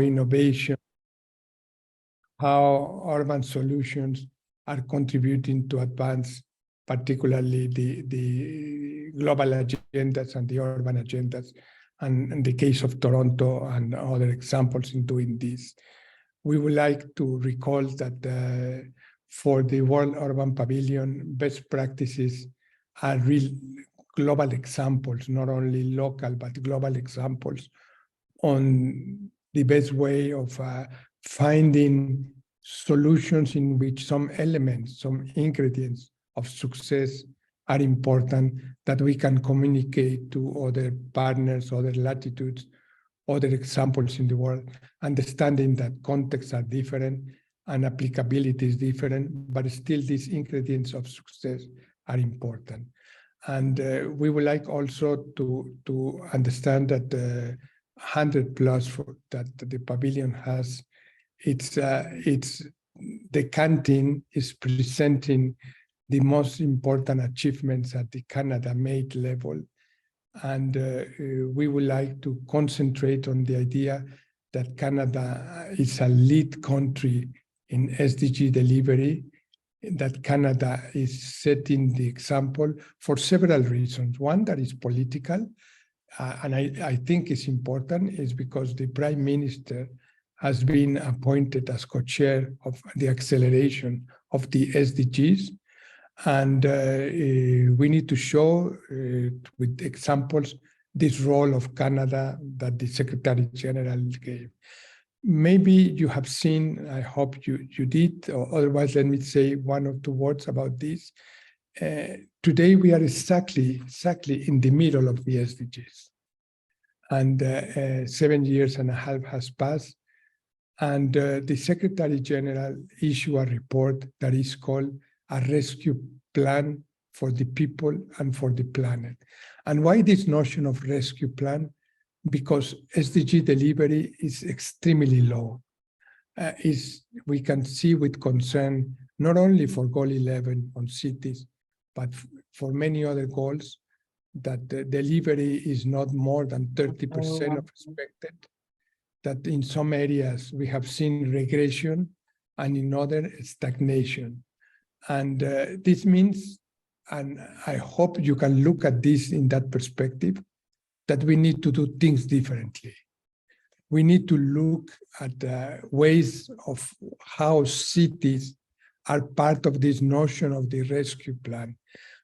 innovation, how urban solutions are contributing to advance, particularly the global agendas and the urban agendas, and in the case of Toronto and other examples in doing this. We would like to recall that for the World Urban Pavilion, best practices are real global examples, not only local, but global examples on the best way of finding solutions in which some elements, some ingredients of success are important that we can communicate to other partners, other latitudes, other examples in the world, understanding that contexts are different and applicability is different, but still these ingredients of success are important. And we would like also to understand that 100 plus that the pavilion has, it's the canteen is presenting the most important achievements at the Canada-made level. And we would like to concentrate on the idea that Canada is a lead country in SDG delivery, that Canada is setting the example for several reasons. One that is political, and I think is important, is because the Prime Minister has been appointed as co-chair of the acceleration of the SDGs. And we need to show with examples this role of Canada that the Secretary General gave. Maybe you have seen, I hope you did, or otherwise let me say one or two words about this. Today we are exactly in the middle of the SDGs. And 7.5 years has passed. And the Secretary General issued a report that is called a rescue plan for the people and for the planet. And why this notion of rescue plan? Because SDG delivery is extremely low. We can see with concern, not only for goal 11 on cities, but for many other goals, that the delivery is not more than 30% of expected, that in some areas we have seen regression and in other stagnation. And this means, and I hope you can look at this in that perspective, that we need to do things differently. We need to look at ways of how cities are part of this notion of the rescue plan,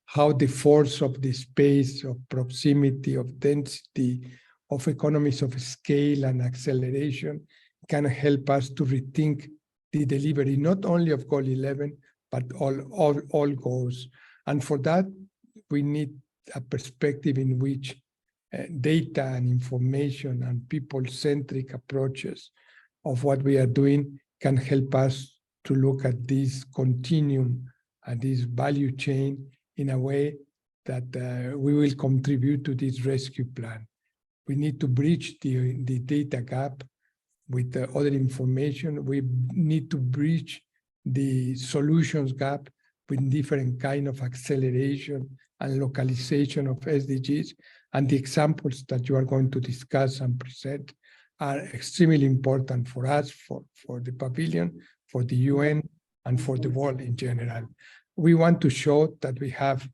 how the force of the space, of proximity, of density, of economies of scale and acceleration can help us to rethink the delivery, not only of goal 11, but all goals. And for that, we need a perspective in which data and information and people-centric approaches of what we are doing can help us to look at this continuum and this value chain in a way that we will contribute to this rescue plan. We need to bridge the data gap with other information. We need to bridge the solutions gap with different kind of acceleration and localization of SDGs. And the examples that you are going to discuss and present are extremely important for us, for the pavilion, for the UN, and for the world in general. We want to show that we have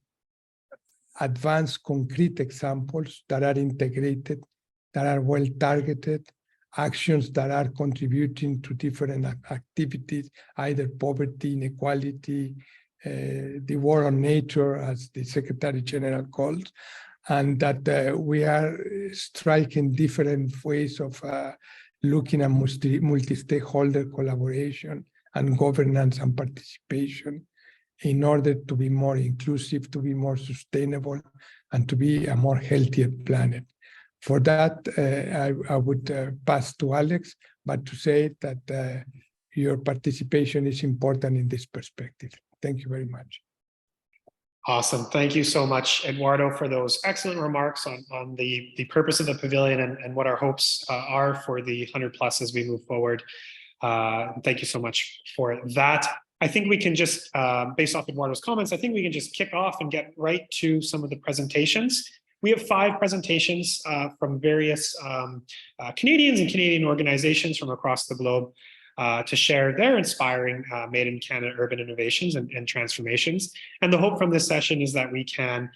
advanced concrete examples that are integrated, that are well targeted, actions that are contributing to different activities, either poverty, inequality, the war on nature, as the Secretary General called, and that we are striking different ways of looking at multi-stakeholder collaboration and governance and participation in order to be more inclusive, to be more sustainable, and to be a more healthier planet. For that, I would pass to Alex, but to say that your participation is important in this perspective. Thank you very much. Awesome. Thank you so much, Eduardo, for those excellent remarks on the purpose of the pavilion and what our hopes are for the 100+ as we move forward. Thank you so much for that. I think we can just, based off Eduardo's comments, I think we can just kick off and get right to some of the presentations. We have 5 presentations from various Canadians and Canadian organizations from across the globe to share their inspiring Made in Canada urban innovations and transformations. And the hope from this session is that we can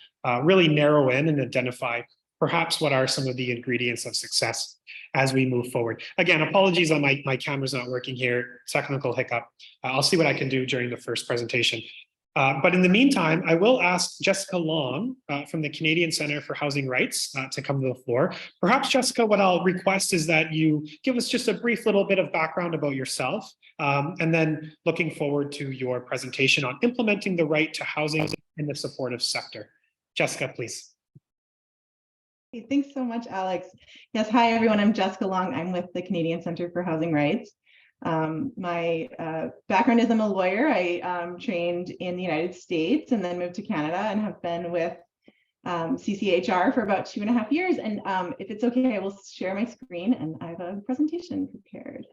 really narrow in and identify perhaps what are some of the ingredients of success as we move forward. Again, apologies on my camera's not working here, technical hiccup. I'll see what I can do during the first presentation. But in the meantime, I will ask Jessica Long from the Canadian Centre for Housing Rights to come to the floor. Perhaps, Jessica, what I'll request is that you give us just a brief little bit of background about yourself, and then looking forward to your presentation on implementing the right to housing in the supportive sector. Jessica, please. Hey, thanks so much, Alex. Yes, hi, everyone. I'm Jessica Long. I'm with the Canadian Centre for Housing Rights. My background is I'm a lawyer. I trained in the United States and then moved to Canada and have been with CCHR for about 2.5 years. And if it's okay, I will share my screen and I have a presentation prepared.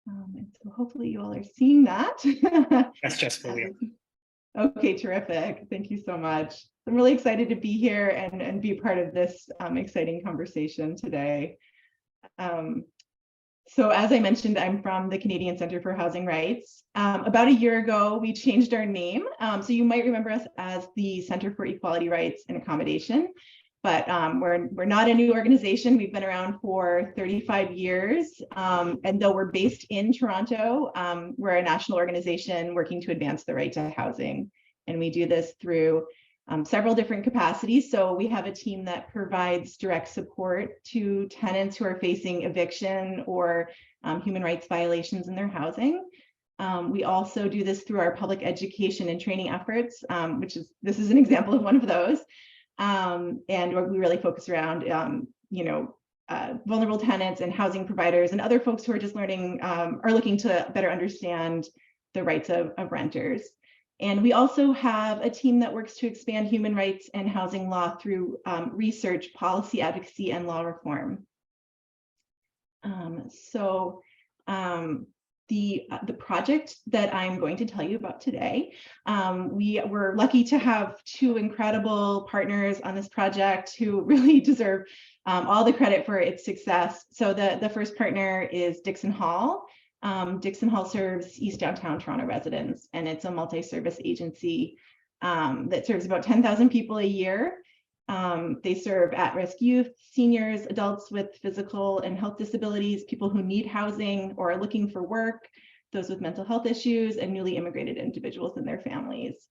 And so hopefully you all are seeing that. Yes, Jessica. Okay, terrific. Thank you so much. I'm really excited to be here and be part of this exciting conversation today. So as I mentioned, I'm from the Canadian Centre for Housing Rights. About a year ago, we changed our name. So you might remember us as the Centre for Equality, Rights and Accommodation, but we're not a new organization. We've been around for 35 years. And though we're based in Toronto, we're a national organization working to advance the right to housing. And we do this through several different capacities. So we have a team that provides direct support to tenants who are facing eviction or human rights violations in their housing. We also do this through our public education and training efforts, this is an example of one of those. And we really focus around, vulnerable tenants and housing providers and other folks who are just learning, are looking to better understand the rights of renters. And we also have a team that works to expand human rights and housing law through research, policy advocacy, and law reform. The project that I'm going to tell you about today, we were lucky to have 2 incredible partners on this project who really deserve all the credit for its success. So the first partner is Dixon Hall. Dixon Hall serves East Downtown Toronto residents, and it's a multi-service agency that serves about 10,000 people a year. They serve at-risk youth, seniors, adults with physical and health disabilities, people who need housing or are looking for work, those with mental health issues, and newly immigrated individuals and their families.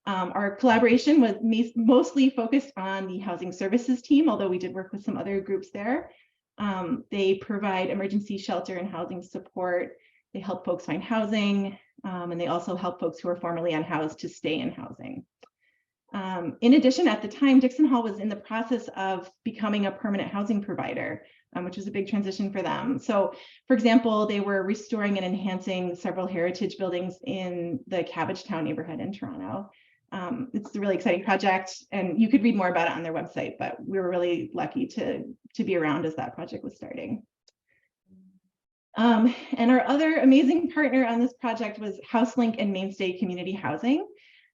Our collaboration was mostly focused on the housing services team, although we did work with some other groups there. They provide emergency shelter and housing support. They help folks find housing, and they also help folks who are formerly unhoused to stay in housing. In addition, at the time, Dixon Hall was in the process of becoming a permanent housing provider, which was a big transition for them. So, for example, they were restoring and enhancing several heritage buildings in the Cabbagetown neighborhood in Toronto. It's a really exciting project, and you could read more about it on their website, but we were really lucky to be around as that project was starting. And our other amazing partner on this project was HouseLink and Mainstay Community Housing.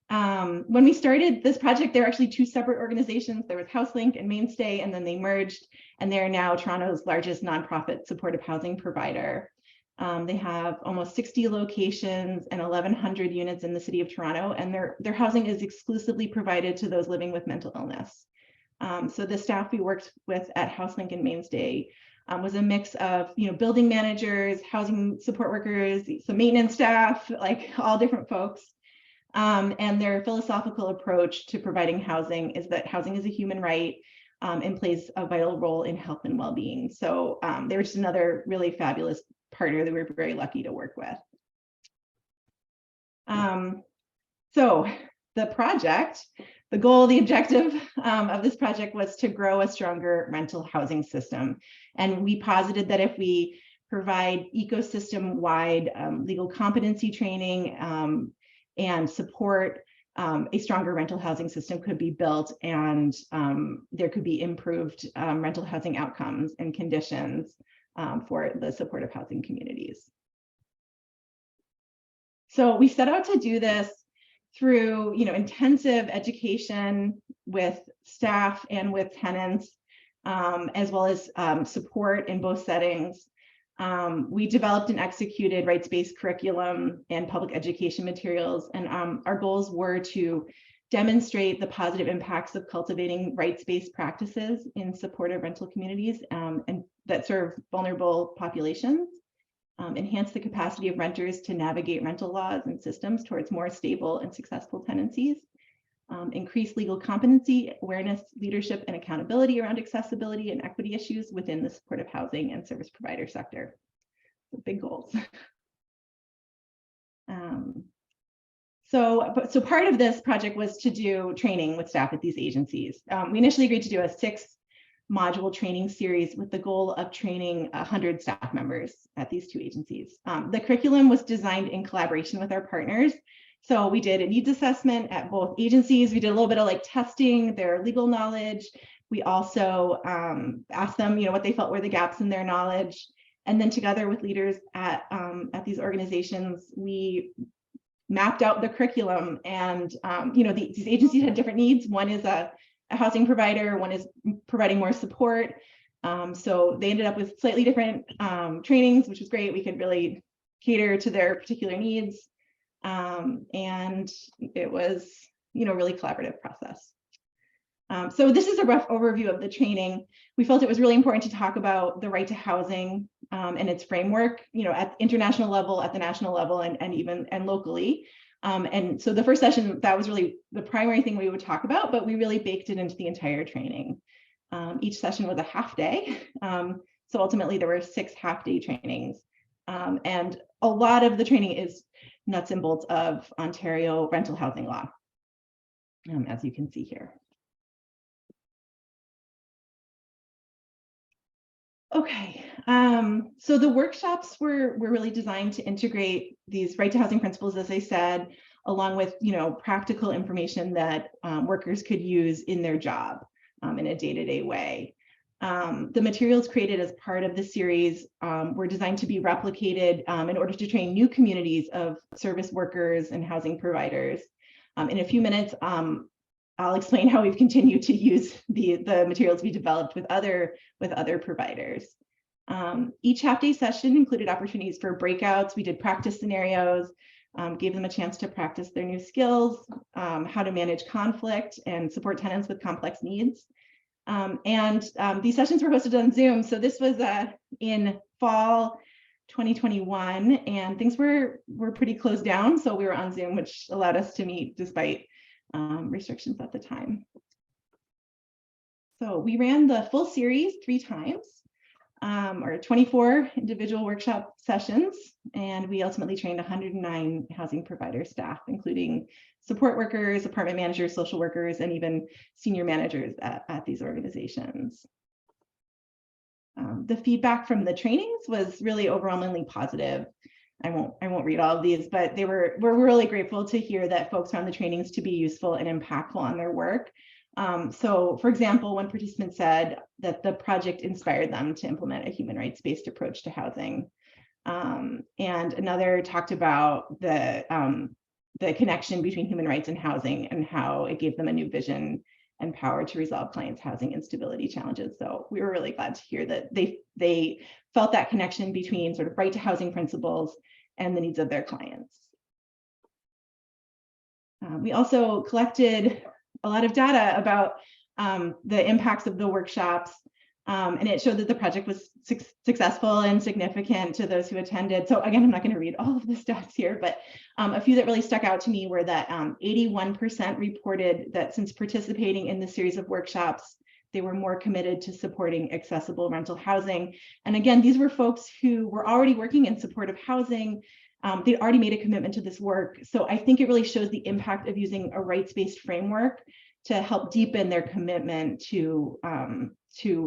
When we started this project, there were actually 2 separate organizations. There was HouseLink and Mainstay, and then they merged, and they're now Toronto's largest nonprofit supportive housing provider. They have almost 60 locations and 1,100 units in the city of Toronto, and their housing is exclusively provided to those living with mental illness. So the staff we worked with at HouseLink and Mainstay was a mix of building managers, housing support workers, some maintenance staff, like all different folks. And their philosophical approach to providing housing is that housing is a human right and plays a vital role in health and well-being. So they were just another really fabulous partner that we were very lucky to work with. So the project, the goal, the objective of this project was to grow a stronger rental housing system. And we posited that if we provide ecosystem-wide legal competency training and support, a stronger rental housing system could be built, and there could be improved rental housing outcomes and conditions for the supportive housing communities. So we set out to do this through intensive education with staff and with tenants, as well as support in both settings. We developed and executed rights-based curriculum and public education materials, and our goals were to demonstrate the positive impacts of cultivating rights-based practices in supportive rental communities and that serve vulnerable populations, enhance the capacity of renters to navigate rental laws and systems towards more stable and successful tenancies, increase legal competency, awareness, leadership, and accountability around accessibility and equity issues within the supportive housing and service provider sector. So big goals. So part of this project was to do training with staff at these agencies. We initially agreed to do a 6-module training series with the goal of training 100 staff members at these 2 agencies. The curriculum was designed in collaboration with our partners. So we did a needs assessment at both agencies. We did a little bit of testing their legal knowledge. We also asked them, what they felt were the gaps in their knowledge. And then together with leaders at these organizations, we mapped out the curriculum, and these agencies had different needs. One is a housing provider, one is providing more support. So they ended up with slightly different trainings, which was great. We could really cater to their particular needs. And it was, really collaborative process. So this is a rough overview of the training. We felt it was really important to talk about the right to housing and its framework, at the international level, at the national level, and locally. And so the first session, that was really the primary thing we would talk about, but we really baked it into the entire training. Each session was a half day. So ultimately there were 6 half-day trainings. And a lot of the training is nuts and bolts of Ontario rental housing law, as you can see here. Okay, so the workshops were really designed to integrate these right to housing principles, as I said, along with practical information that workers could use in their job in a day-to-day way. The materials created as part of the series were designed to be replicated in order to train new communities of service workers and housing providers. In a few minutes, I'll explain how we've continued to use the materials we developed with other providers. Each half-day session included opportunities for breakouts. We did practice scenarios, gave them a chance to practice their new skills, how to manage conflict and support tenants with complex needs. These sessions were hosted on Zoom. So this was in fall 2021, and things were pretty closed down. So we were on Zoom, which allowed us to meet despite restrictions at the time. So we ran the full series 3 times, or 24 individual workshop sessions, and we ultimately trained 109 housing provider staff, including support workers, apartment managers, social workers, and even senior managers at these organizations. The feedback from the trainings was really overwhelmingly positive. I won't read all of these, but we're really grateful to hear that folks found the trainings to be useful and impactful on their work. So for example, one participant said that the project inspired them to implement a human rights-based approach to housing. And another talked about the connection between human rights and housing and how it gave them a new vision and power to resolve clients' housing instability challenges. So we were really glad to hear that they felt that connection between sort of right to housing principles and the needs of their clients. We also collected a lot of data about the impacts of the workshops, and it showed that the project was successful and significant to those who attended. So again, I'm not going to read all of the stats here, but a few that really stuck out to me were that 81% reported that since participating in the series of workshops, they were more committed to supporting accessible rental housing. And again, these were folks who were already working in supportive housing. They'd already made a commitment to this work. So I think it really shows the impact of using a rights-based framework to help deepen their commitment to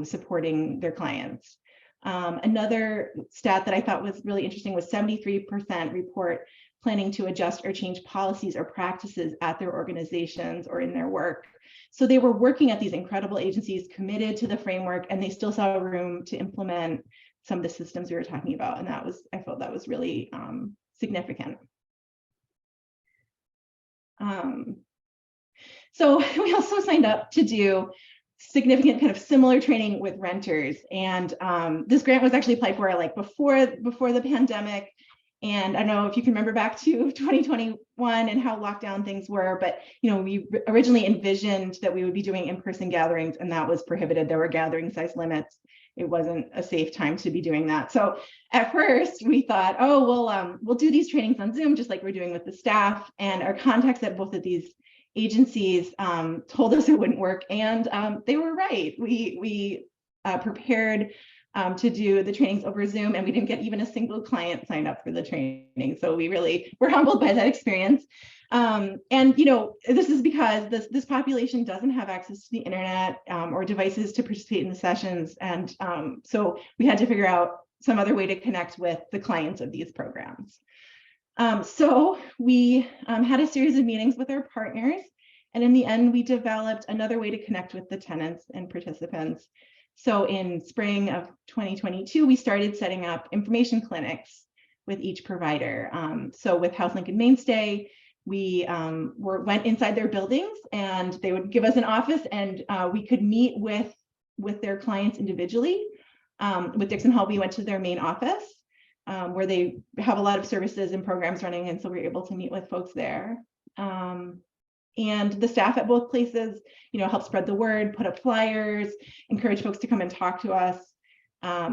supporting their clients. Another stat that I thought was really interesting was 73% report planning to adjust or change policies or practices at their organizations or in their work. So they were working at these incredible agencies committed to the framework, and they still saw room to implement some of the systems we were talking about. And I felt that was really significant. So we also signed up to do significant kind of similar training with renters. And this grant was actually applied for like before the pandemic. And I don't know if you can remember back to 2021 and how lockdown things were, but we originally envisioned that we would be doing in-person gatherings, and that was prohibited. There were gathering size limits. It wasn't a safe time to be doing that. So at first we thought, oh, we'll do these trainings on Zoom, just like we're doing with the staff. And our contacts at both of these agencies told us it wouldn't work, and they were right. We prepared to do the trainings over Zoom, and we didn't get even a single client signed up for the training. So we really were humbled by that experience. And this is because this population doesn't have access to the internet or devices to participate in the sessions, and so we had to figure out some other way to connect with the clients of these programs. So we had a series of meetings with our partners, and in the end, we developed another way to connect with the tenants and participants. So in spring of 2022, we started setting up information clinics with each provider. So with HouseLink and Mainstay, we went inside their buildings, and they would give us an office, and we could meet with their clients individually. With Dixon Hall, we went to their main office, where they have a lot of services and programs running, and so we were able to meet with folks there. And the staff at both places, help spread the word, put up flyers, encourage folks to come and talk to us.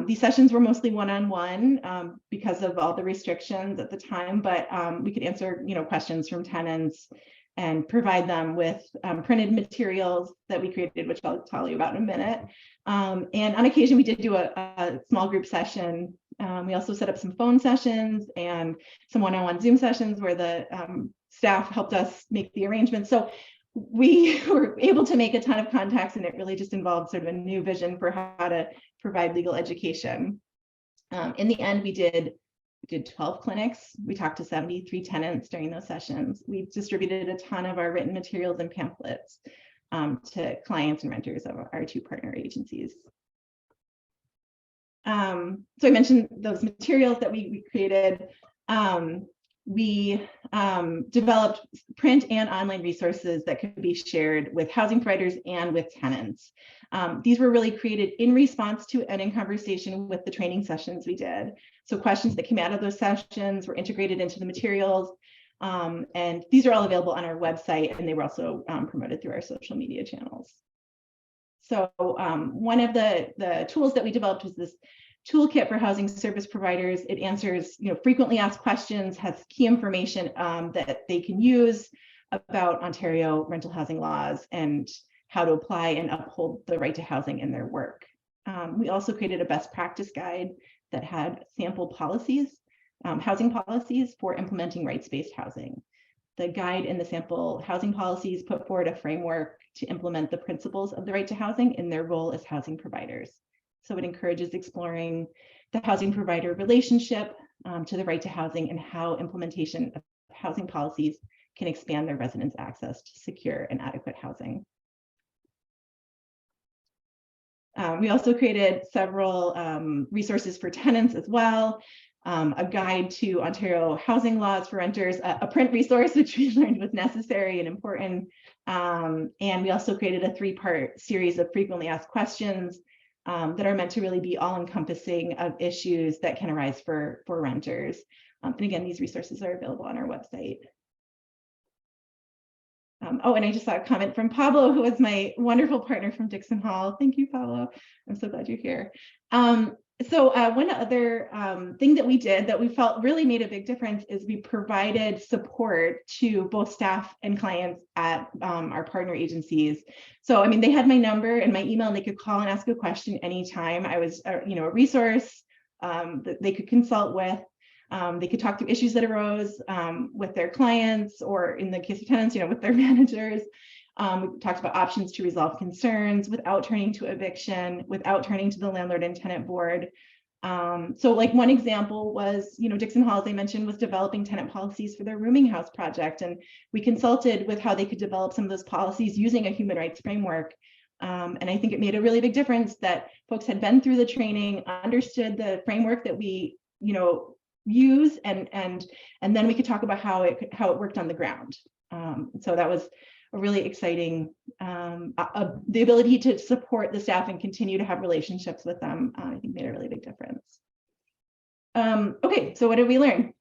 These sessions were mostly one-on-one because of all the restrictions at the time, but we could answer, questions from tenants and provide them with printed materials that we created, which I'll tell you about in a minute. And on occasion, we did do a small group session. We also set up some phone sessions and some one-on-one Zoom sessions where the staff helped us make the arrangements. So we were able to make a ton of contacts, and it really just involved sort of a new vision for how to provide legal education. In the end, we did 12 clinics. We talked to 73 tenants during those sessions. We distributed a ton of our written materials and pamphlets to clients and renters of our two partner agencies. So I mentioned those materials that we created. We developed print and online resources that could be shared with housing providers and with tenants. These were really created in response to and in conversation with the training sessions we did. So questions that came out of those sessions were integrated into the materials. And these are all available on our website, and they were also promoted through our social media channels. So one of the tools that we developed was this toolkit for housing service providers. It answers frequently asked questions, has key information that they can use about Ontario rental housing laws and how to apply and uphold the right to housing in their work. We also created a best practice guide that had sample policies, housing policies for implementing rights-based housing. The guide and the sample housing policies put forward a framework to implement the principles of the right to housing in their role as housing providers. So it encourages exploring the housing provider relationship to the right to housing and how implementation of housing policies can expand their residents' access to secure and adequate housing. We also created several resources for tenants as well. A guide to Ontario housing laws for renters, a print resource, which we learned was necessary and important. And we also created a 3-part series of frequently asked questions that are meant to really be all-encompassing of issues that can arise for renters. And again, these resources are available on our website. Oh, and I just saw a comment from Pablo, who was my wonderful partner from Dixon Hall. Thank you, Pablo. I'm so glad you're here. So one other thing that we did that we felt really made a big difference is we provided support to both staff and clients at our partner agencies. So, I mean, they had my number and my email, and they could call and ask a question anytime. I was, a resource that they could consult with. They could talk through issues that arose with their clients, or in the case of tenants, with their managers. We talked about options to resolve concerns without turning to eviction, without turning to the landlord and tenant board. So like one example was, Dixon Hall, as I mentioned, was developing tenant policies for their rooming house project. And we consulted with how they could develop some of those policies using a human rights framework. And I think it made a really big difference that folks had been through the training, understood the framework that we, use, and then we could talk about how it worked on the ground. So that was a really exciting, the ability to support the staff and continue to have relationships with them, I think made a really big difference. Okay, so what did we learn?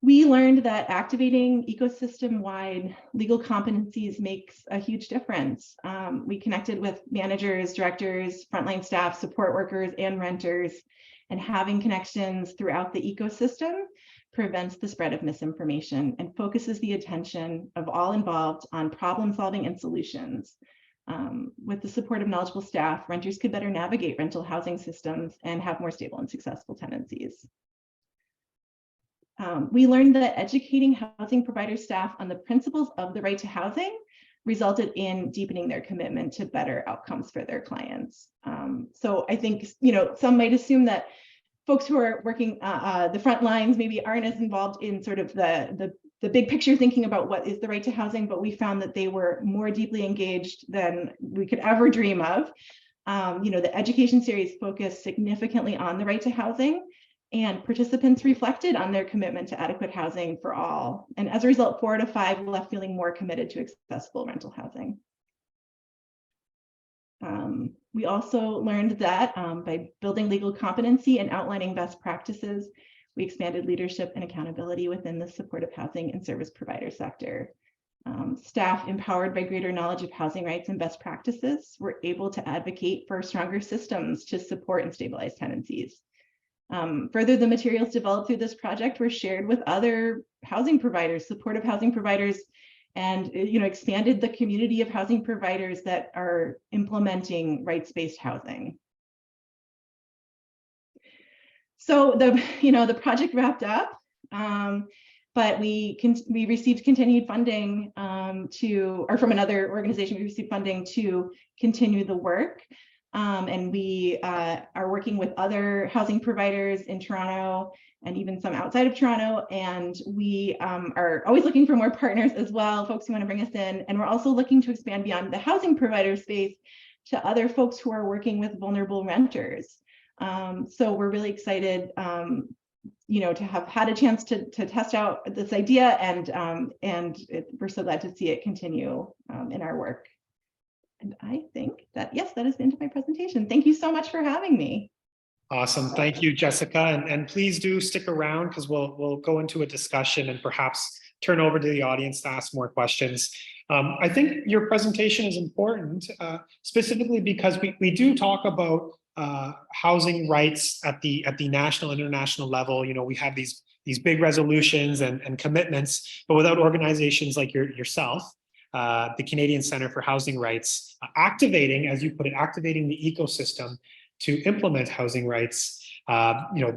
We learned that activating ecosystem-wide legal competencies makes a huge difference. We connected with managers, directors, frontline staff, support workers, and renters, and having connections throughout the ecosystem prevents the spread of misinformation and focuses the attention of all involved on problem solving and solutions. With the support of knowledgeable staff, renters could better navigate rental housing systems and have more stable and successful tenancies. We learned that educating housing provider staff on the principles of the right to housing resulted in deepening their commitment to better outcomes for their clients. So I think, some might assume that folks who are working the front lines maybe aren't as involved in sort of the big picture thinking about what is the right to housing, but we found that they were more deeply engaged than we could ever dream of. The education series focused significantly on the right to housing, and participants reflected on their commitment to adequate housing for all. And as a result, 4 out of 5 left feeling more committed to accessible rental housing. We also learned that by building legal competency and outlining best practices, we expanded leadership and accountability within the supportive housing and service provider sector. Staff empowered by greater knowledge of housing rights and best practices were able to advocate for stronger systems to support and stabilize tenancies. Further, the materials developed through this project were shared with other housing providers, supportive housing providers, and expanded the community of housing providers that are implementing rights-based housing. So the project wrapped up, but we received continued funding from another organization. We received funding to continue the work. And we are working with other housing providers in Toronto and even some outside of Toronto. And we are always looking for more partners as well, folks who want to bring us in. And we're also looking to expand beyond the housing provider space to other folks who are working with vulnerable renters. So we're really excited, to have had a chance to test out this idea, and we're so glad to see it continue in our work. And I think that, yes, that is the end of my presentation. Thank you so much for having me. Awesome. Thank you, Jessica. And please do stick around, because we'll go into a discussion and perhaps turn over to the audience to ask more questions. I think your presentation is important, specifically because we do talk about housing rights at the national, international level. We have these big resolutions and commitments, but without organizations like yourself, the Canadian Centre for Housing Rights, activating, as you put it, activating the ecosystem to implement housing rights,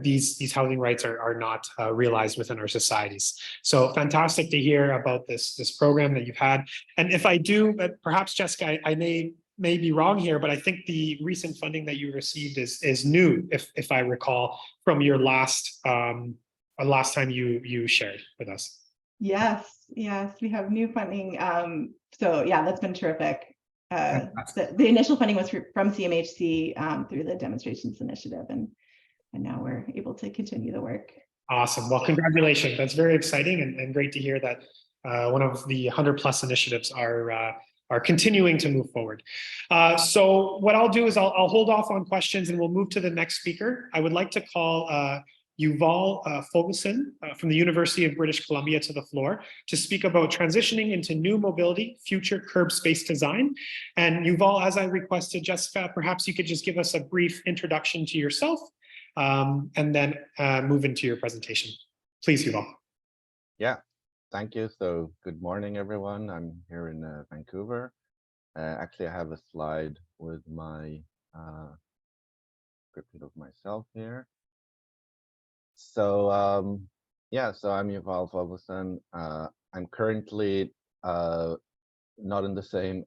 these housing rights are not realized within our societies. So fantastic to hear about this program that you've had. And if I do, perhaps Jessica, I may be wrong here, but I think the recent funding that you received is new, if I recall, from your last time you shared with us. Yes, we have new funding. So yeah, that's been terrific. The initial funding was from CMHC through the demonstrations initiative, and now we're able to continue the work. Awesome. Well, congratulations. That's very exciting and great to hear that one of the 100+ initiatives are continuing to move forward. So what I'll do is I'll hold off on questions and we'll move to the next speaker. I would like to call Yuval Fogelson from the University of British Columbia to the floor to speak about transitioning into new mobility, future curb space design. And Yuval, as I requested, Jessica, perhaps you could just give us a brief introduction to yourself and then move into your presentation. Please, Yuval. Yeah, thank you. So good morning, everyone. I'm here in Vancouver. Actually, I have a slide with my repeat of myself here. So yeah, so I'm Yuval Fogelson. I'm currently not in the same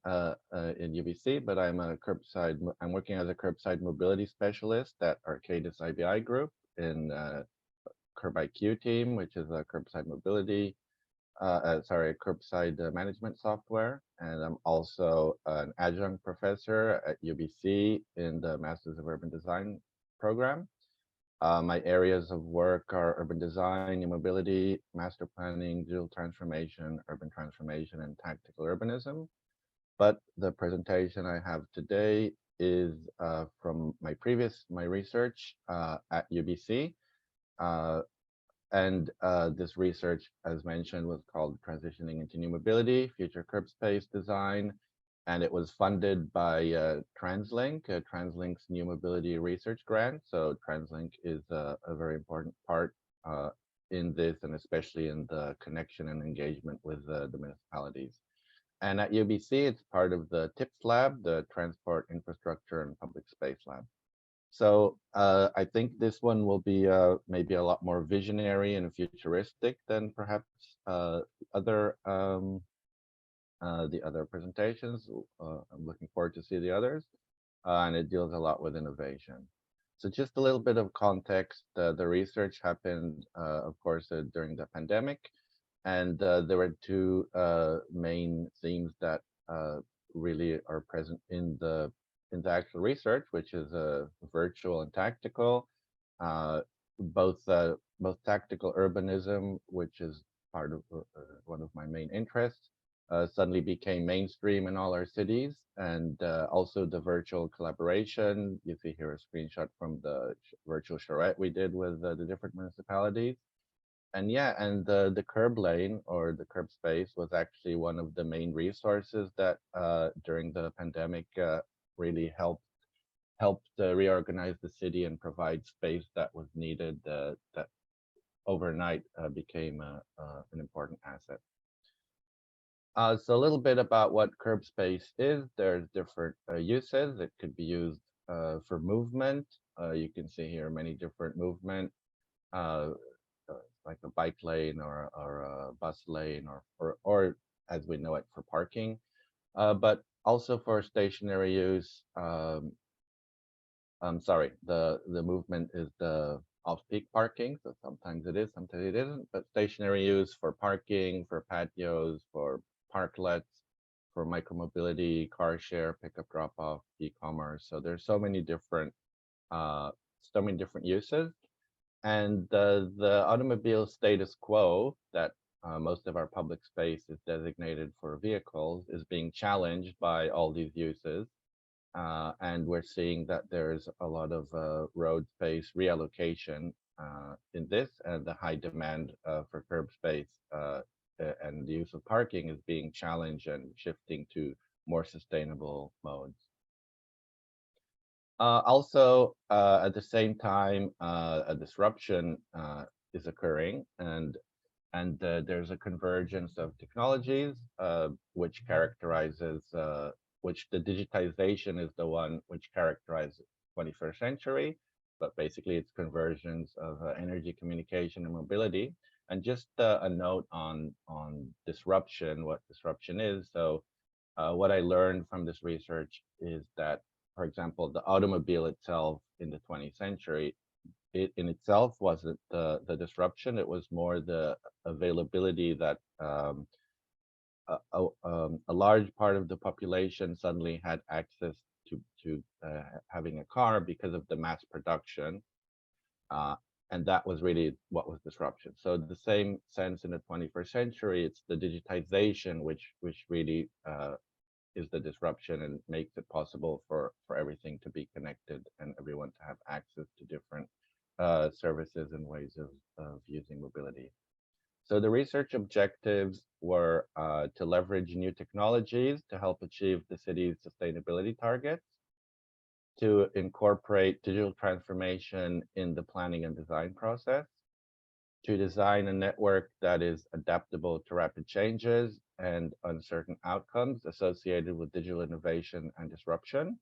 in UBC, but I'm working as a curbside mobility specialist at Arcadis IBI Group in Curb IQ team, which is a curbside mobility, curbside management software. And I'm also an adjunct professor at UBC in the Masters of Urban Design program. My areas of work are urban design, new mobility, master planning, digital transformation, urban transformation, and tactical urbanism. But the presentation I have today is from my research at UBC. And this research, as mentioned, was called Transitioning into New Mobility, Future Curb Space Design, and it was funded by TransLink, TransLink's New Mobility Research Grant. So TransLink is a very important part in this, and especially in the connection and engagement with the municipalities. And at UBC, it's part of the TIPS Lab, the Transport Infrastructure and Public Space Lab. So I think this one will be maybe a lot more visionary and futuristic than perhaps other the other presentations. I'm looking forward to see the others, and it deals a lot with innovation. So just a little bit of context. The research happened, of course, during the pandemic, and there were two main themes that really are present in the actual research, which is virtual and tactical. Both tactical urbanism, which is part of one of my main interests, suddenly became mainstream in all our cities, and also the virtual collaboration. You see here a screenshot from the virtual charrette we did with the different municipalities. And yeah, and the curb lane or the curb space was actually one of the main resources that during the pandemic really helped reorganize the city and provide space that was needed that overnight became an important asset. So a little bit about what curb space is. There's different uses. It could be used for movement. You can see here many different movement, like a bike lane or a bus lane, or as we know it, for parking, but also for stationary use. I'm sorry, the movement is the off-peak parking, so sometimes it is, sometimes it isn't, but stationary use for parking, for patios, for parklets, for micromobility, car share, pickup, drop-off, e-commerce. So there's so many different uses. And the automobile status quo that most of our public space is designated for vehicles is being challenged by all these uses. And we're seeing that there's a lot of road space reallocation in this, and the high demand for curb space and the use of parking is being challenged and shifting to more sustainable modes. Also, at the same time, a disruption is occurring, and there's a convergence of technologies which characterizes which the digitization is the one which characterizes 21st century, but basically it's convergence of energy, communication, and mobility. And just a note on disruption, what disruption is. So what I learned from this research is that, for example, the automobile itself in the 20th century, it in itself wasn't the disruption. It was more the availability that a large part of the population suddenly had access to having a car because of the mass production. And that was really what was disruption. So the same sense in the 21st century, it's the digitization which really is the disruption and makes it possible for everything to be connected and everyone to have access to different services and ways of using mobility. So the research objectives were to leverage new technologies to help achieve the city's sustainability targets, to incorporate digital transformation in the planning and design process, to design a network that is adaptable to rapid changes and uncertain outcomes associated with digital innovation and disruption,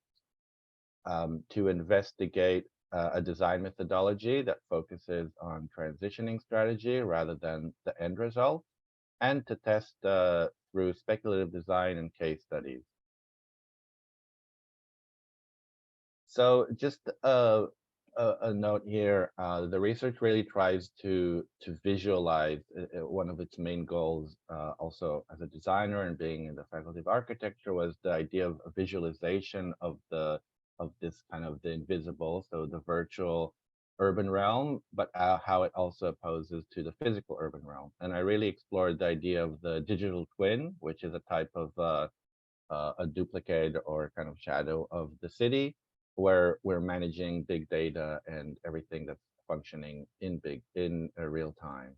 to investigate a design methodology that focuses on transitioning strategy rather than the end result, and to test through speculative design and case studies. So just a note here, the research really tries to visualize one of its main goals, also as a designer and being in the faculty of architecture, was the idea of a visualization of this kind of the invisible, so the virtual urban realm, but how it also opposes to the physical urban realm. And I really explored the idea of the digital twin, which is a type of a duplicate or kind of shadow of the city, where we're managing big data and everything that's functioning in real time.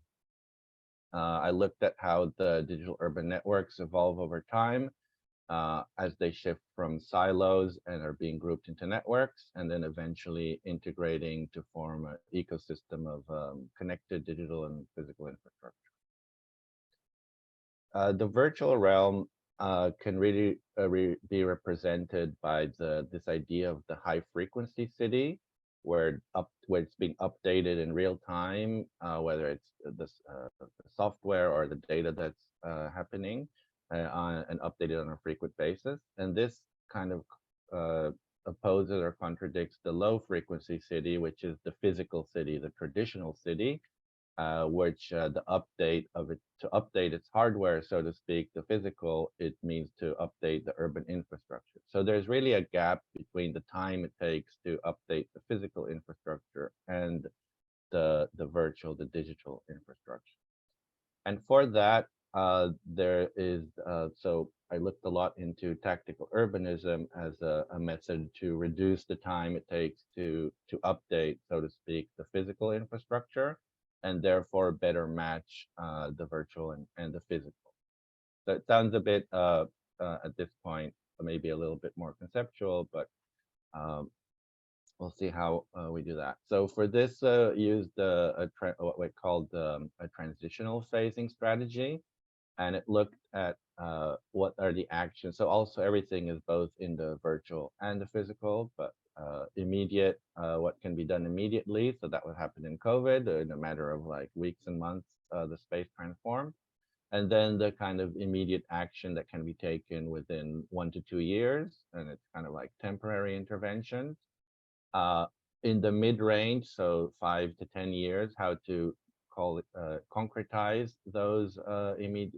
I looked at how the digital urban networks evolve over time as they shift from silos and are being grouped into networks, and then eventually integrating to form an ecosystem of connected digital and physical infrastructure. The virtual realm can really be represented by this idea of the high frequency city, where it's being updated in real time, whether it's the software or the data that's happening and updated on a frequent basis. And this kind of opposes or contradicts the low frequency city, which is the physical city, the traditional city, which the update of it, to update its hardware, so to speak, the physical, it means to update the urban infrastructure. So there's really a gap between the time it takes to update the physical infrastructure and the virtual, the digital infrastructure. And for that, there is, so I looked a lot into tactical urbanism as a method to reduce the time it takes to update, so to speak, the physical infrastructure, and therefore better match the virtual and the physical. So it sounds a bit, at this point, maybe a little bit more conceptual, but we'll see how we do that. So for this, used what we called a transitional phasing strategy, and it looked at what are the actions. So also everything is both in the virtual and the physical, but immediate, what can be done immediately. So that would happen in COVID, in a matter of like weeks and months, the space transformed. And then the kind of immediate action that can be taken within 1 to 2 years, and it's kind of like temporary interventions. In the mid-range, so 5 to 10 years, how to call it concretize those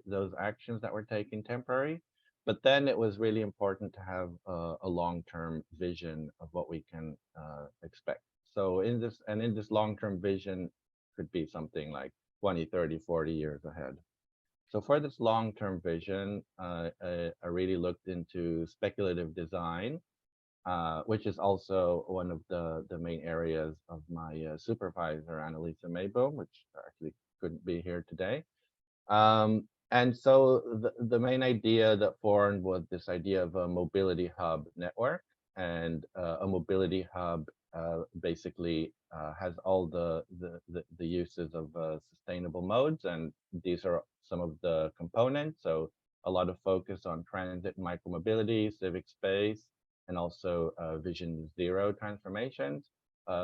those actions that were taken temporary. But then it was really important to have a long-term vision of what we can expect. So in this long-term vision could be something like 20, 30, 40 years ahead. So for this long-term vision, I really looked into speculative design, which is also one of the main areas of my supervisor, Annalisa Mayboom, which actually couldn't be here today. And so the main idea that formed was this idea of a mobility hub network. And a mobility hub basically has all the uses of sustainable modes, and these are some of the components. So a lot of focus on transit and micromobility, civic space, and also Vision Zero transformations,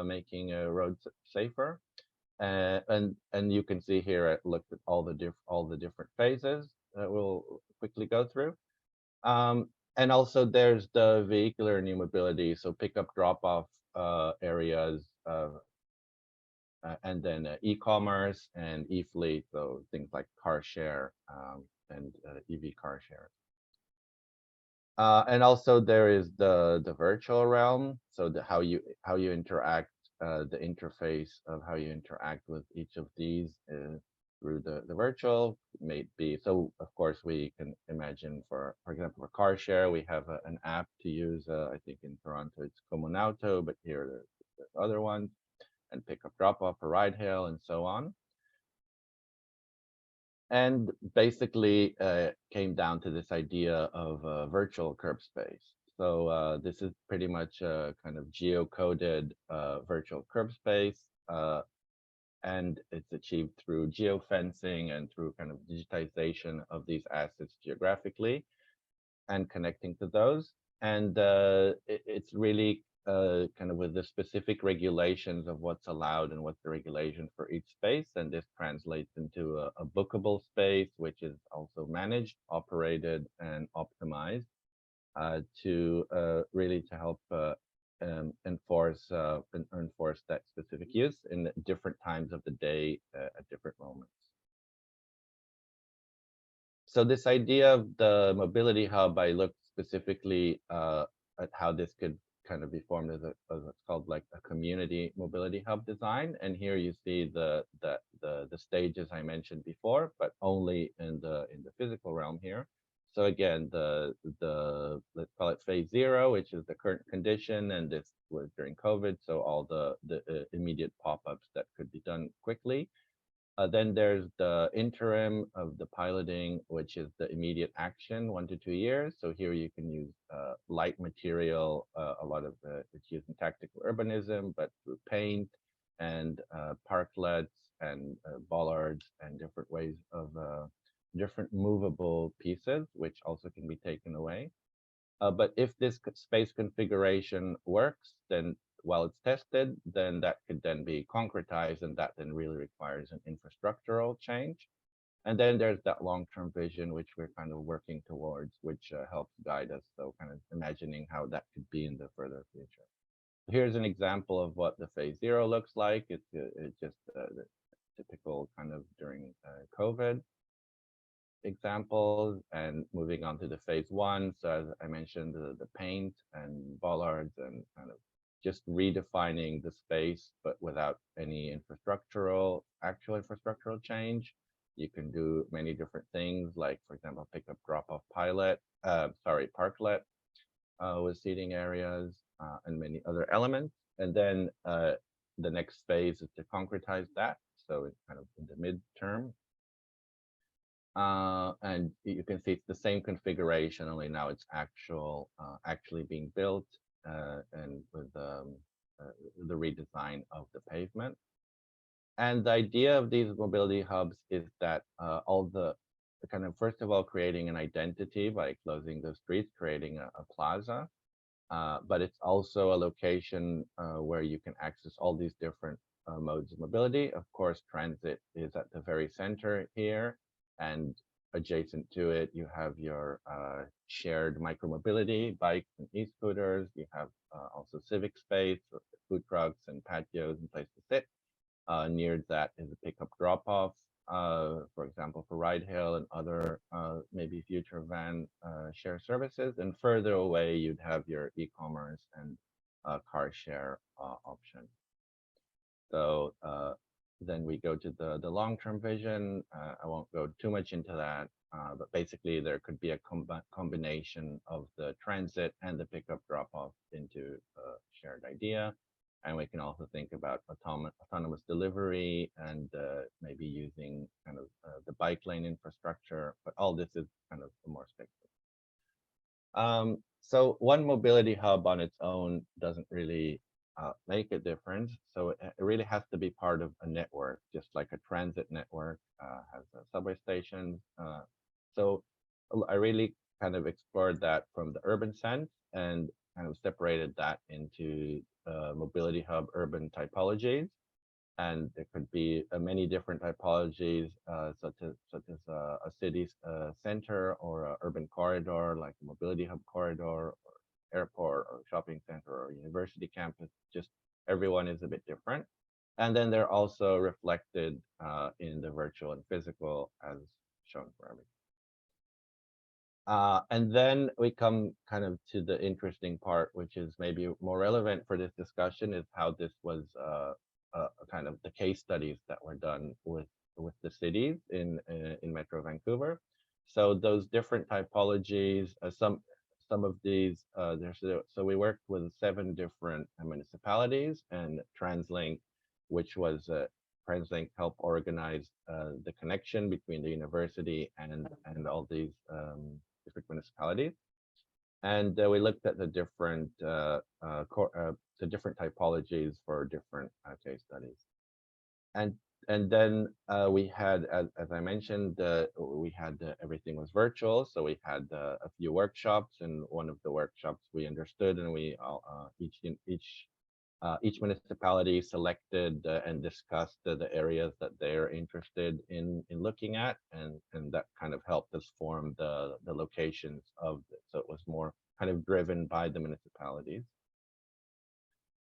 making roads safer. And you can see here, I looked at all the different phases that we'll quickly go through. And also there's the vehicular new mobility, so pickup drop-off areas, and then e-commerce and e-fleet, so things like car share and EV car share. And also there is the virtual realm, so how you interact, the interface of how you interact with each of these through the virtual may be. So of course we can imagine, for example, for car share, we have an app to use. I think in Toronto it's Comunauto, but here there's other ones, and pick up, drop off, or ride hail, and so on. And basically came down to this idea of virtual curb space. So this is pretty much a kind of geocoded virtual curb space, and it's achieved through geofencing and through kind of digitization of these assets geographically and connecting to those. And it's really kind of with the specific regulations of what's allowed and what's the regulation for each space. And this translates into a bookable space, which is also managed, operated, and optimized to really to help enforce that specific use in different times of the day at different moments. So this idea of the mobility hub, I looked specifically at how this could kind of be formed as what's called like a community mobility hub design. And here you see the stages I mentioned before, but only in the physical realm here. So again, let's call it phase 0, which is the current condition, and this was during COVID, so all the immediate pop-ups that could be done quickly. Then there's the interim of the piloting, which is the immediate action, 1 to 2 years. So here you can use light material, a lot of it's used in tactical urbanism, but through paint and parklets and bollards and different ways of different movable pieces, which also can be taken away. But if this space configuration works, then while it's tested, then that could then be concretized, and that then really requires an infrastructural change. And then there's that long-term vision, which we're kind of working towards, which helps guide us. So kind of imagining how that could be in the further future. Here's an example of what the phase 0 looks like. It's just the typical kind of during COVID examples, and moving on to the phase 1. So as I mentioned, the paint and bollards and kind of just redefining the space, but without any actual infrastructural change. You can do many different things, like for example, pick up drop-off parklet with seating areas and many other elements. And then the next phase is to concretize that. So it's kind of in the midterm. And you can see it's the same configuration, only now it's actually being built and with the redesign of the pavement. And the idea of these mobility hubs is that all the kind of, first of all, creating an identity by closing the streets, creating a plaza, but it's also a location where you can access all these different modes of mobility. Of course, transit is at the very center here. And adjacent to it, you have your shared micromobility, bikes and e-scooters. You have also civic space, food trucks and patios and place to sit. Near that is a pickup drop-off, for example, for ride hail and other maybe future van share services. And further away, you'd have your e-commerce and car share option. So then we go to the long-term vision. I won't go too much into that, but basically there could be a combination of the transit and the pickup drop-off into a shared idea. And we can also think about autonomous delivery and maybe using kind of the bike lane infrastructure, but all this is kind of more speculative. So one mobility hub on its own doesn't really make a difference. So it really has to be part of a network, just like a transit network has subway stations. So I really kind of explored that from the urban sense and kind of separated that into mobility hub urban typologies. And there could be many different typologies, such as a city's center or an urban corridor, like a mobility hub corridor, or airport or shopping center or university campus. Just everyone is a bit different. And then they're also reflected in the virtual and physical as shown for everything. And then we come kind of to the interesting part, which is maybe more relevant for this discussion, is how this was kind of the case studies that were done with the cities in Metro Vancouver. So those different typologies, some of these, so we worked with 7 different municipalities, and TransLink, which was TransLink helped organize the connection between the university and all these different municipalities. And we looked at the different typologies for different case studies. And then we had, as I mentioned, we had everything was virtual. So we had a few workshops, and one of the workshops we understood, and we each municipality selected and discussed the areas that they're interested in looking at, and that kind of helped us form the locations of it. So it was more kind of driven by the municipalities.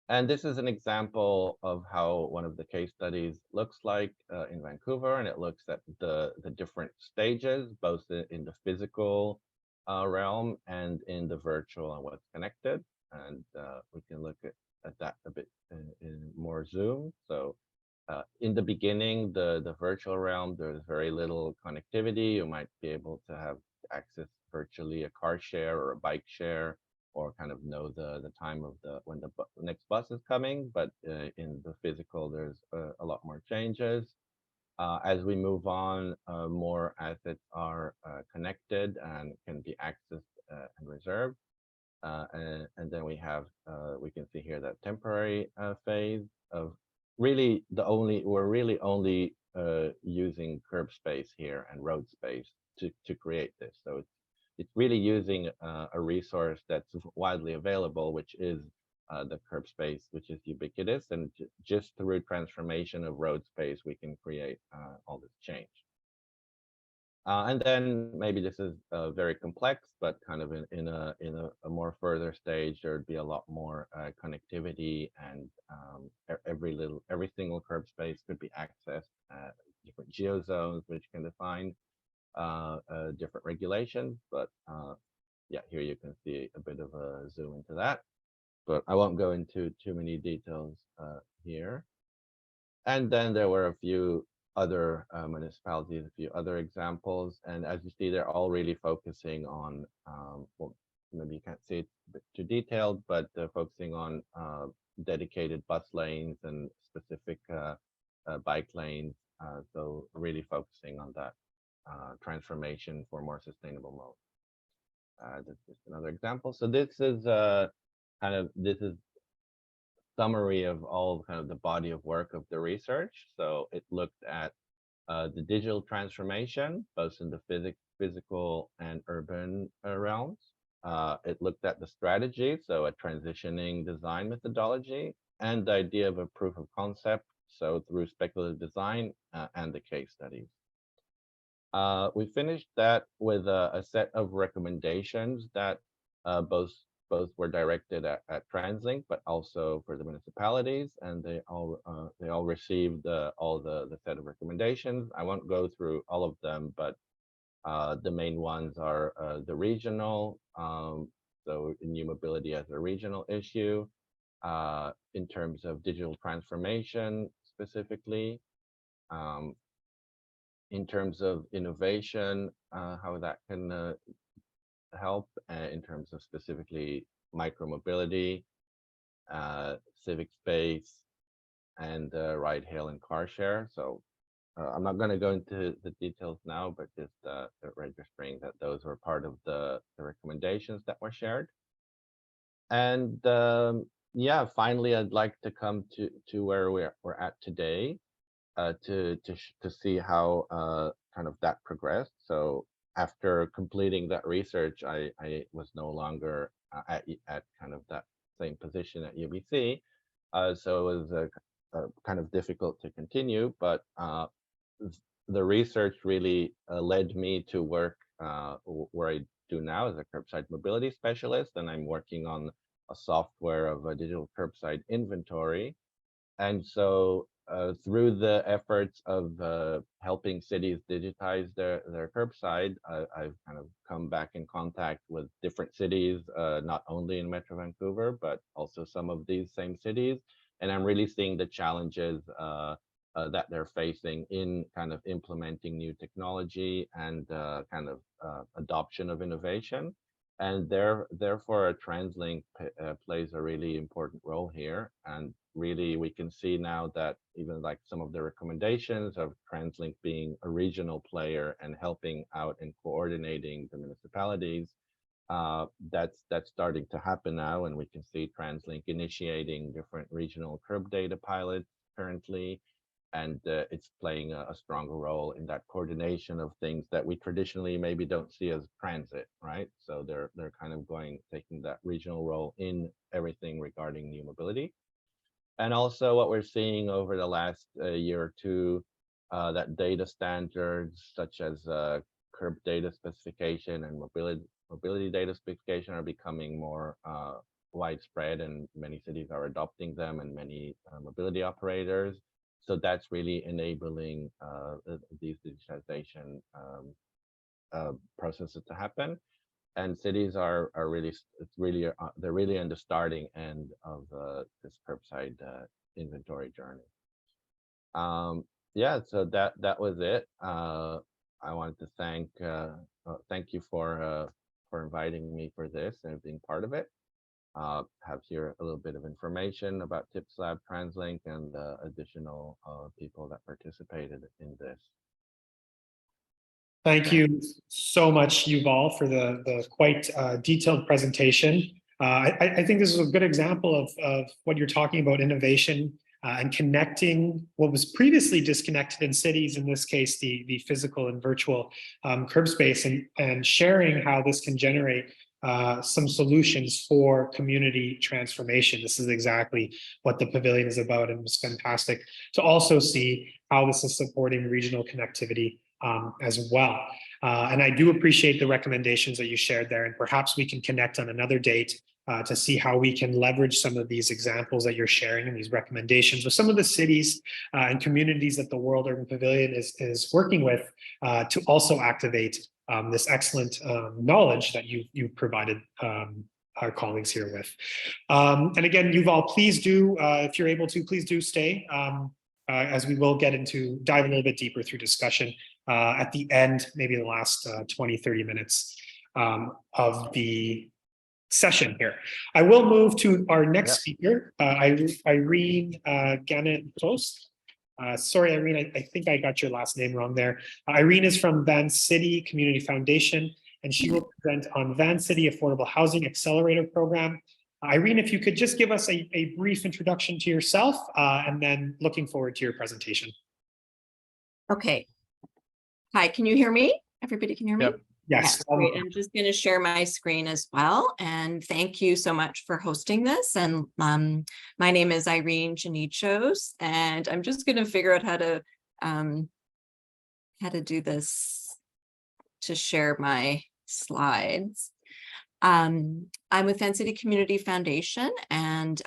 And this is an example of how one of the case studies looks like in Vancouver, and it looks at the different stages, both in the physical realm and in the virtual and what's connected. and we can look at that a bit in more zoom. So in the beginning, the virtual realm, there's very little connectivity. You might be able to have access virtually a car share or a bike share, or kind of know the time of when the next bus is coming. But in the physical, there's a lot more changes. As we move on, more assets are connected and can be accessed and reserved. And then we can see here that temporary phase of really we're really only using curb space here and road space to create this. So it's really using a resource that's widely available, which is the curb space, which is ubiquitous, and just through transformation of road space, we can create all this change. And then maybe this is very complex, but kind of in a more further stage, there'd be a lot more connectivity, and every single curb space could be accessed at different geozones, which can define different regulations. But yeah, here you can see a bit of a zoom into that, but I won't go into too many details here. And then there were a few other municipalities, a few other examples. And as you see, they're all really focusing on, well, maybe you can't see it a bit too detailed, but focusing on dedicated bus lanes and specific bike lanes. So really focusing on that transformation for more sustainable modes. This is another example. So this is this is summary of all kind of the body of work of the research. So it looked at the digital transformation, both in the physical and urban realms. It looked at the strategy, so a transitioning design methodology, and the idea of a proof of concept, so through speculative design and the case studies. We finished that with a set of recommendations that both were directed at TransLink, but also for the municipalities, and they all received all the set of recommendations. I won't go through all of them, but the main ones are the regional, so new mobility as a regional issue, in terms of digital transformation specifically, in terms of innovation, how that can help in terms of specifically micromobility, civic space, and ride hail and car share. So I'm not going to go into the details now, but just registering that those were part of the recommendations that were shared. And yeah, finally, I'd like to come to where we're at today, to see how kind of that progressed. So after completing that research, I was no longer at kind of that same position at UBC. So it was kind of difficult to continue, but the research really led me to work where I do now as a curbside mobility specialist, and I'm working on a software of a digital curbside inventory. And so through the efforts of helping cities digitize their curbside, I've kind of come back in contact with different cities, not only in Metro Vancouver, but also some of these same cities. And I'm really seeing the challenges that they're facing in kind of implementing new technology and kind of adoption of innovation. And therefore, TransLink plays a really important role here. And really, we can see now that even like some of the recommendations of TransLink being a regional player and helping out and coordinating the municipalities, that's starting to happen now. And we can see TransLink initiating different regional curb data pilots currently. And it's playing a stronger role in that coordination of things that we traditionally maybe don't see as transit, right? So they're kind of taking that regional role in everything regarding new mobility. And also what we're seeing over the last year or two, that data standards such as curb data specification and mobility data specification are becoming more widespread, and many cities are adopting them, and many mobility operators. So that's really enabling these digitization processes to happen. and cities are really, it's really, they're really in the starting end of this curbside inventory journey. Yeah, so that was it. I wanted to thank you for inviting me for this and being part of it. Have here a little bit of information about TIPS Lab, TransLink, and additional people that participated in this. Thank you so much, Yuval, for the quite detailed presentation. I think this is a good example of what you're talking about, innovation and connecting what was previously disconnected in cities, in this case, the physical and virtual curb space, and sharing how this can generate some solutions for community transformation. This is exactly what the pavilion is about, and it was fantastic to also see how this is supporting regional connectivity as well. And I do appreciate the recommendations that you shared there, and perhaps we can connect on another date to see how we can leverage some of these examples that you're sharing and these recommendations with some of the cities and communities that the World Urban Pavilion is working with to also activate this excellent knowledge that you've provided our colleagues here with. And again, Yuval, please do, if you're able to, please do stay as we will dive a little bit deeper through discussion at the end, maybe the last 20, 30 minutes of the session here. I will move to our next speaker, Irene Gannett-Tost. Sorry, Irene, I think I got your last name wrong there. Irene is from Van City Community Foundation, and she will present on Van City Affordable Housing Accelerator Program. Irene, if you could just give us a brief introduction to yourself, and then looking forward to your presentation. Okay. Hi, can you hear me? Everybody can hear me? Yep. Yes. Yeah, great. I'm just going to share my screen as well. And thank you so much for hosting this. And my name is Irene Gannett-Tost, and I'm just going to figure out how to do this to share my slides. I'm with Van City Community Foundation, and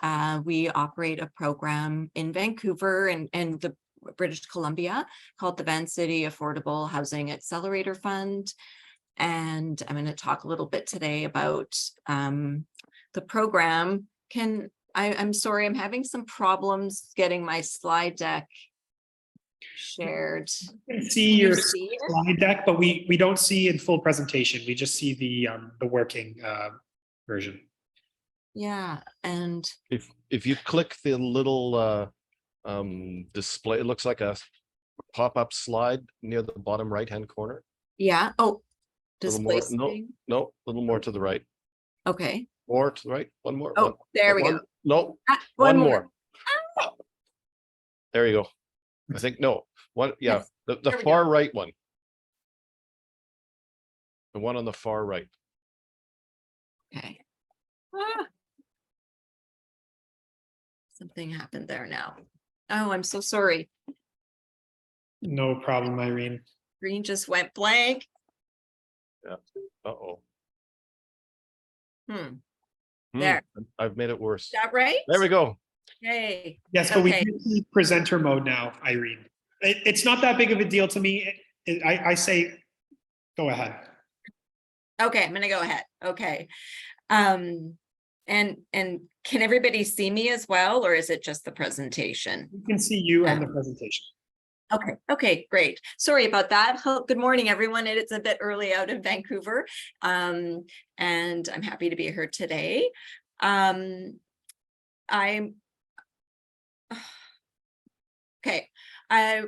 we operate a program in Vancouver and the British Columbia called the Van City Affordable Housing Accelerator Fund. And I'm going to talk a little bit today about the program. I'm sorry, I'm having some problems getting my slide deck shared. You can see your slide deck, but we don't see in full presentation. We just see the working version. Yeah, and if you click the little display, it looks like a pop-up slide near the bottom right-hand corner. Yeah. Oh, display. No, a little more to the right. Okay. More to the right. One more. Oh, there we go. No, one more. There you go. I think no. One. Yeah, yes. the far right one. The one on the far right. Okay. Something happened there now. Oh, I'm so sorry. No problem, Irene. Screen just went blank. Yeah. Uh-oh. There. I've made it worse. Is that right? There we go. Hey. Yes, but we do see presenter mode now, Irene. It's not that big of a deal to me. I say, go ahead. Okay, I'm gonna go ahead. Okay. And can everybody see me as well, or is it just the presentation? We can see you and the presentation. Okay, great. Sorry about that. Good morning, everyone. It's a bit early out in Vancouver, and I'm happy to be here today. Okay. I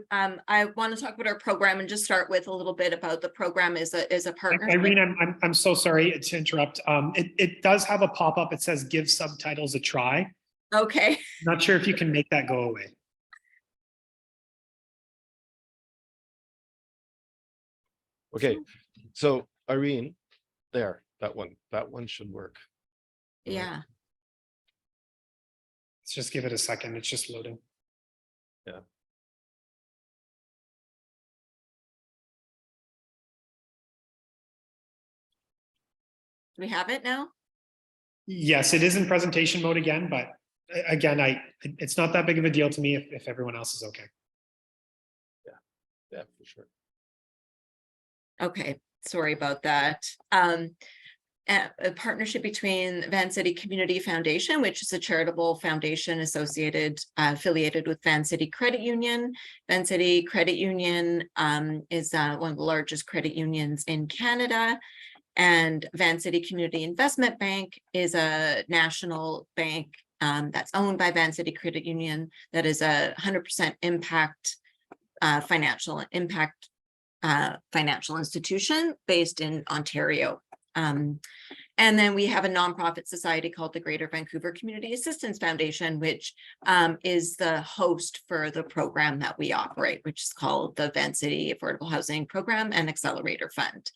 want to talk about our program and just start with a little bit about the program is a partnership. Irene, I'm so sorry to interrupt. It does have a pop-up. It says give subtitles a try. Okay. Not sure if you can make that go away. Okay, so Irene, that one should work. Yeah. Let's just give it a second. It's just loading. Yeah. Do we have it now? Yes, it is in presentation mode again, but again, it's not that big of a deal to me if everyone else is okay. Yeah, for sure. Okay, sorry about that. a partnership between Van City Community Foundation, which is a charitable foundation affiliated with Van City Credit Union. Van City Credit Union is one of the largest credit unions in Canada. And Van City Community Investment Bank is a national bank that's owned by Van City Credit Union that is a 100% impact financial institution based in Ontario. And then we have a nonprofit society called the Greater Vancouver Community Assistance Foundation, which is the host for the program that we operate, which is called the Van City Affordable Housing Program and Accelerator Fund.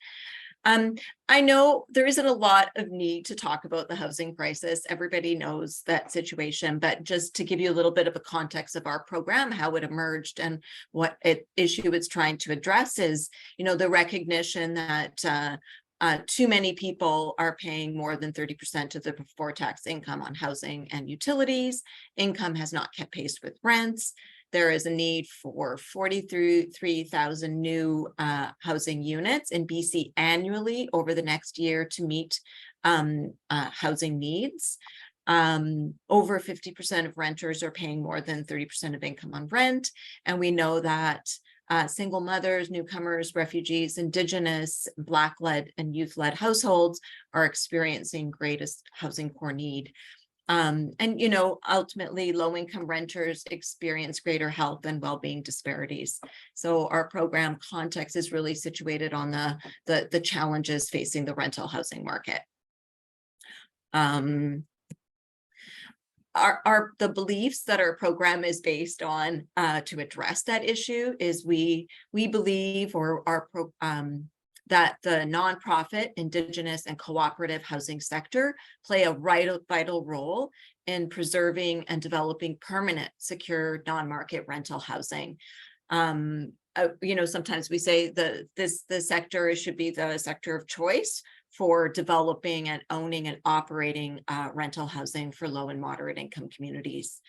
I know there isn't a lot of need to talk about the housing crisis. Everybody knows that situation, but just to give you a little bit of a context of our program, how it emerged and what issue it's trying to address is, the recognition that too many people are paying more than 30% of their before tax income on housing and utilities. Income has not kept pace with rents. There is a need for 43,000 new housing units in BC annually over the next year to meet housing needs. Over 50% of renters are paying more than 30% of income on rent. And we know that single mothers, newcomers, refugees, Indigenous, Black-led and youth-led households are experiencing greatest housing core need. And ultimately low-income renters experience greater health and well-being disparities. So our program context is really situated on the challenges facing the rental housing market. The beliefs that our program is based on to address that issue is we believe that the nonprofit, Indigenous, and cooperative housing sector play a vital role in preserving and developing permanent, secure, non-market rental housing. Sometimes we say the sector should be the sector of choice for developing and owning and operating rental housing for low and moderate income communities.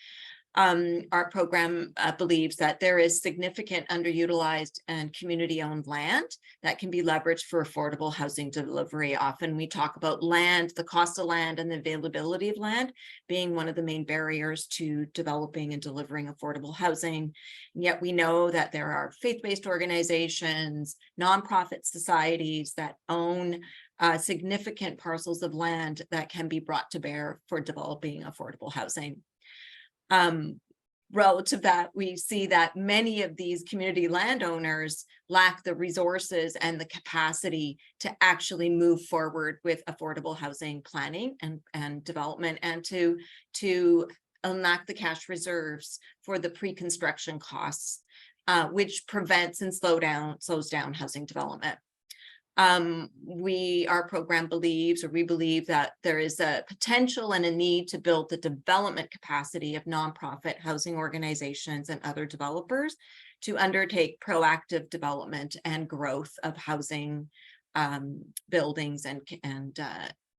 Our program believes that there is significant underutilized and community-owned land that can be leveraged for affordable housing delivery. Often we talk about land, the cost of land and the availability of land being one of the main barriers to developing and delivering affordable housing. And yet we know that there are faith-based organizations, nonprofit societies that own significant parcels of land that can be brought to bear for developing affordable housing. Relative to that, we see that many of these community landowners lack the resources and the capacity to actually move forward with affordable housing planning and development, and to unlock the cash reserves for the pre-construction costs, which prevents and slows down housing development. Our program believes, or we believe, that there is a potential and a need to build the development capacity of nonprofit housing organizations and other developers to undertake proactive development and growth of housing buildings and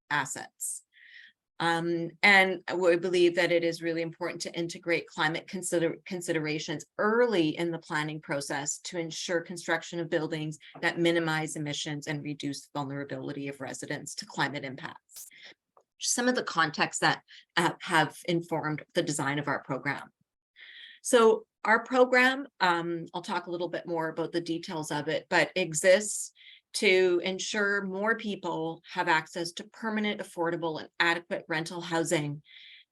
assets. And we believe that it is really important to integrate climate considerations early in the planning process to ensure construction of buildings that minimize emissions and reduce vulnerability of residents to climate impacts. Some of the contexts that have informed the design of our program. So our program, I'll talk a little bit more about the details of it, but exists to ensure more people have access to permanent, affordable, and adequate rental housing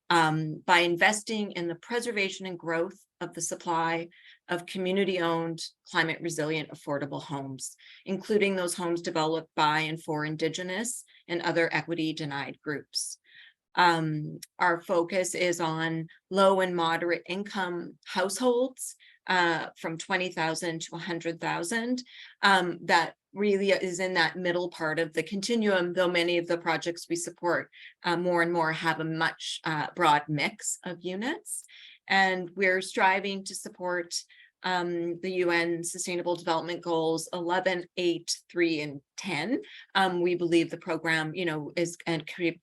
by investing in the preservation and growth of the supply of community-owned, climate-resilient, affordable homes, including those homes developed by and for Indigenous and other equity-denied groups. Our focus is on low and moderate income households from 20,000 to 100,000 that really is in that middle part of the continuum, though many of the projects we support more and more have a much broad mix of units. And we're striving to support the UN Sustainable Development Goals 11, 8, 3, and 10. We believe the program, is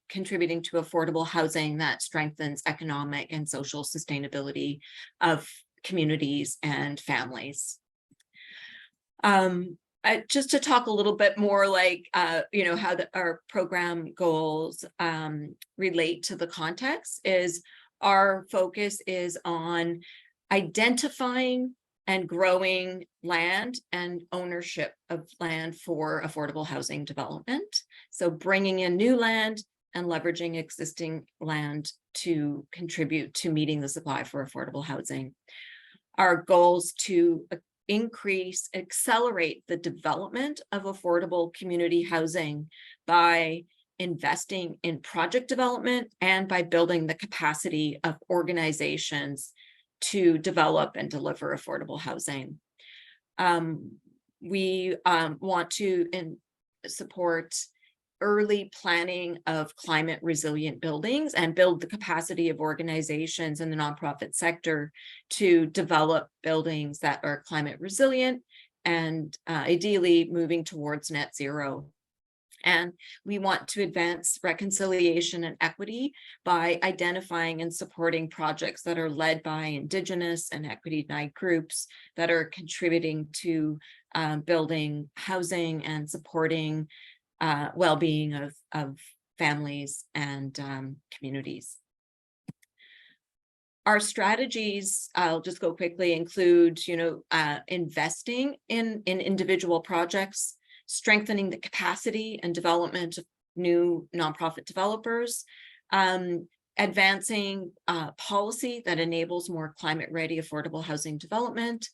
contributing to affordable housing that strengthens economic and social sustainability of communities and families. just to talk a little bit more like, you know, how our program goals relate to the context is our focus is on identifying and growing land and ownership of land for affordable housing development. So bringing in new land and leveraging existing land to contribute to meeting the supply for affordable housing. Our goals to accelerate the development of affordable community housing by investing in project development and by building the capacity of organizations to develop and deliver affordable housing. We want to support early planning of climate resilient buildings and build the capacity of organizations in the nonprofit sector to develop buildings that are climate resilient and ideally moving towards net zero. And we want to advance reconciliation and equity by identifying and supporting projects that are led by Indigenous and equity-united groups that are contributing to building housing and supporting well-being of families and communities. Our strategies, I'll just go quickly, include, you know, investing in individual projects, strengthening the capacity and development of new nonprofit developers, advancing policy that enables more climate-ready affordable housing development,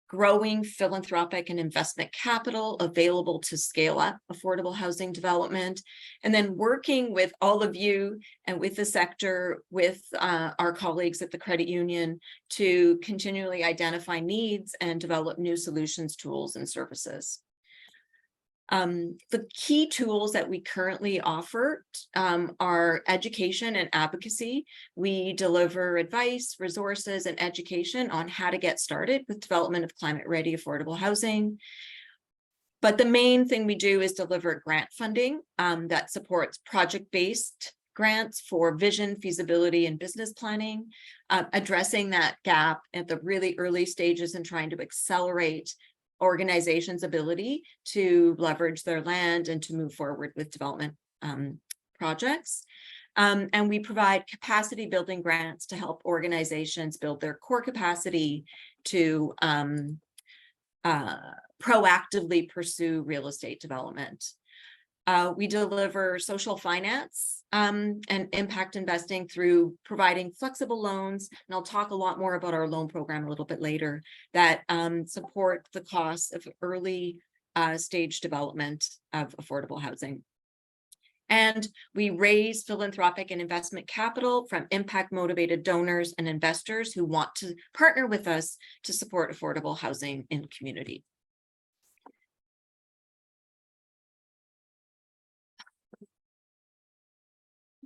growing philanthropic and investment capital available to scale up affordable housing development, and then working with all of you and with the sector, with our colleagues at the credit union to continually identify needs and develop new solutions, tools, and services. The key tools that we currently offer are education and advocacy. We deliver advice, resources, and education on how to get started with development of climate-ready affordable housing. But the main thing we do is deliver grant funding that supports project-based grants for vision, feasibility, and business planning, addressing that gap at the really early stages and trying to accelerate organizations' ability to leverage their land and to move forward with development projects. And we provide capacity building grants to help organizations build their core capacity to proactively pursue real estate development. We deliver social finance and impact investing through providing flexible loans, and I'll talk a lot more about our loan program a little bit later, that support the costs of early stage development of affordable housing. And we raise philanthropic and investment capital from impact motivated donors and investors who want to partner with us to support affordable housing in community.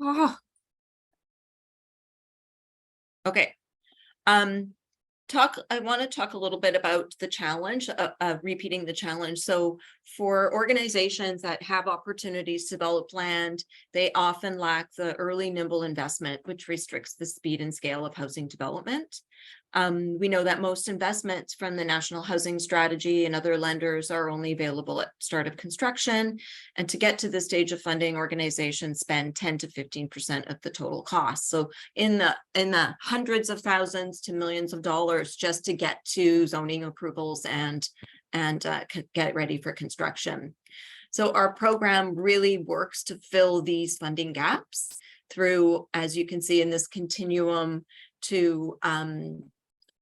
Oh. Okay. I want to talk a little bit about the challenge of repeating the challenge. So for organizations that have opportunities to develop land, they often lack the early nimble investment, which restricts the speed and scale of housing development. We know that most investments from the National Housing Strategy and other lenders are only available at start of construction. And to get to this stage of funding, organizations spend 10 to 15% of the total cost. So in the hundreds of thousands to millions of dollars just to get to zoning approvals and get ready for construction. So our program really works to fill these funding gaps through, as you can see in this continuum, to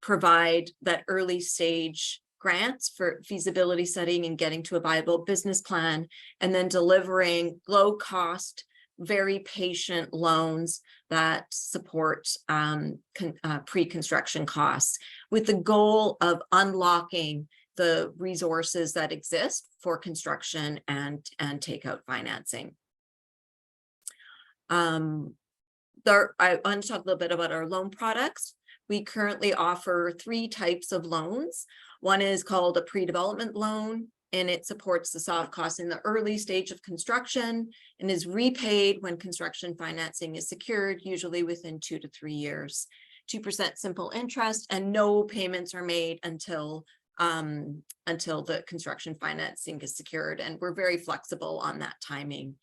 provide that early stage grants for feasibility studying and getting to a viable business plan, and then delivering low cost, very patient loans that support pre-construction costs, with the goal of unlocking the resources that exist for construction and takeout financing. I want to talk a little bit about our loan products. We currently offer 3 types of loans. One is called a pre-development loan, and it supports the soft costs in the early stage of construction and is repaid when construction financing is secured, usually within 2 to 3 years. 2% simple interest, and no payments are made until until the construction financing is secured, and we're very flexible on that timing.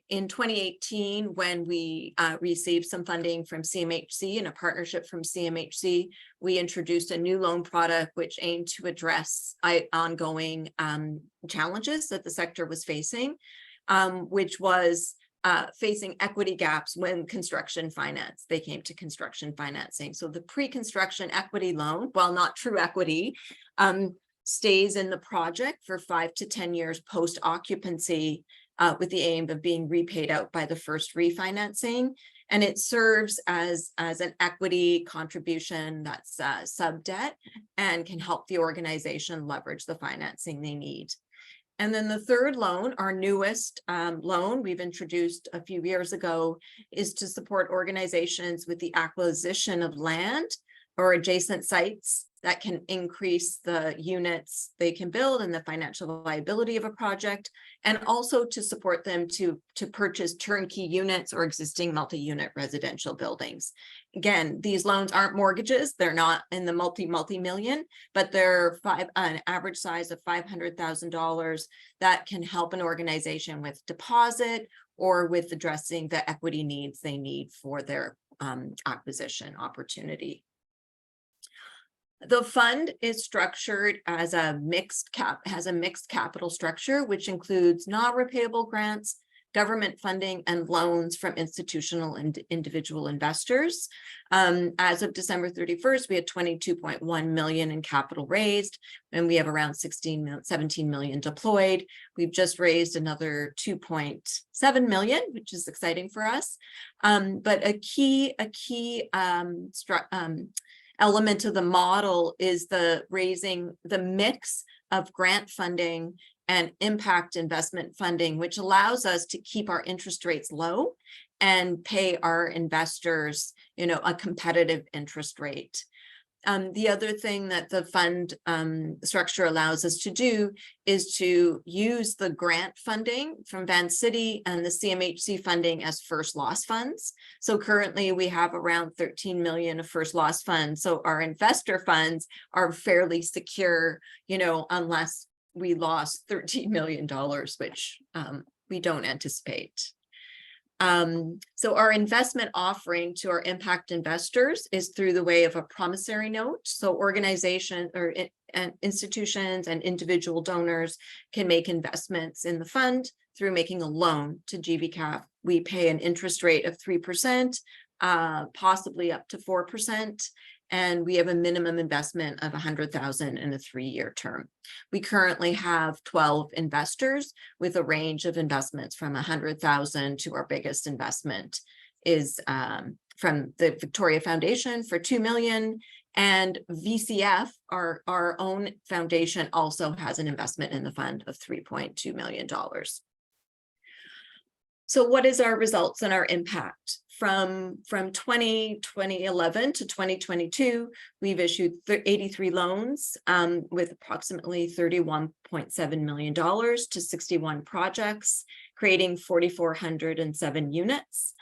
In 2018, when we received some funding from CMHC and a partnership from CMHC, we introduced a new loan product which aimed to address ongoing challenges that the sector was facing, which was facing equity gaps when they came to construction financing. So the pre-construction equity loan, while not true equity, stays in the project for 5 to 10 years post-occupancy, with the aim of being repaid out by the first refinancing. And it serves as an equity contribution that's sub-debt and can help the organization leverage the financing they need. And then the third loan, our newest loan we've introduced a few years ago, is to support organizations with the acquisition of land or adjacent sites that can increase the units they can build and the financial viability of a project, and also to support them to purchase turnkey units or existing multi-unit residential buildings. Again, these loans aren't mortgages, they're not in the multi-million, but they're an average size of $500,000 that can help an organization with deposit or with addressing the equity needs they need for their acquisition opportunity. The fund is structured as a mixed capital structure, which includes non-repayable grants, government funding, and loans from institutional and individual investors. As of December 31st, we had 22.1 million in capital raised, and we have around 17 million deployed. We've just raised another 2.7 million, which is exciting for us. But a key element of the model is raising the mix of grant funding and impact investment funding, which allows us to keep our interest rates low and pay our investors, a competitive interest rate. The other thing that the fund structure allows us to do is to use the grant funding from Van City and the CMHC funding as first loss funds. So currently we have around 13 million of first loss funds. So our investor funds are fairly secure, unless we lost $13 million, which we don't anticipate. So our investment offering to our impact investors is through the way of a promissory note. So organizations or institutions and individual donors can make investments in the fund through making a loan to GVCAF. We pay an interest rate of 3%, possibly up to 4%. And we have a minimum investment of 100,000 in a 3-year term. We currently have 12 investors with a range of investments from 100,000 to our biggest investment is from the Victoria Foundation for 2 million. And VCF, our own foundation, also has an investment in the fund of $3.2 million. So what is our results and our impact? From 2011 to 2022, we've issued 83 loans with approximately $31.7 million to 61 projects, creating 4,407 units.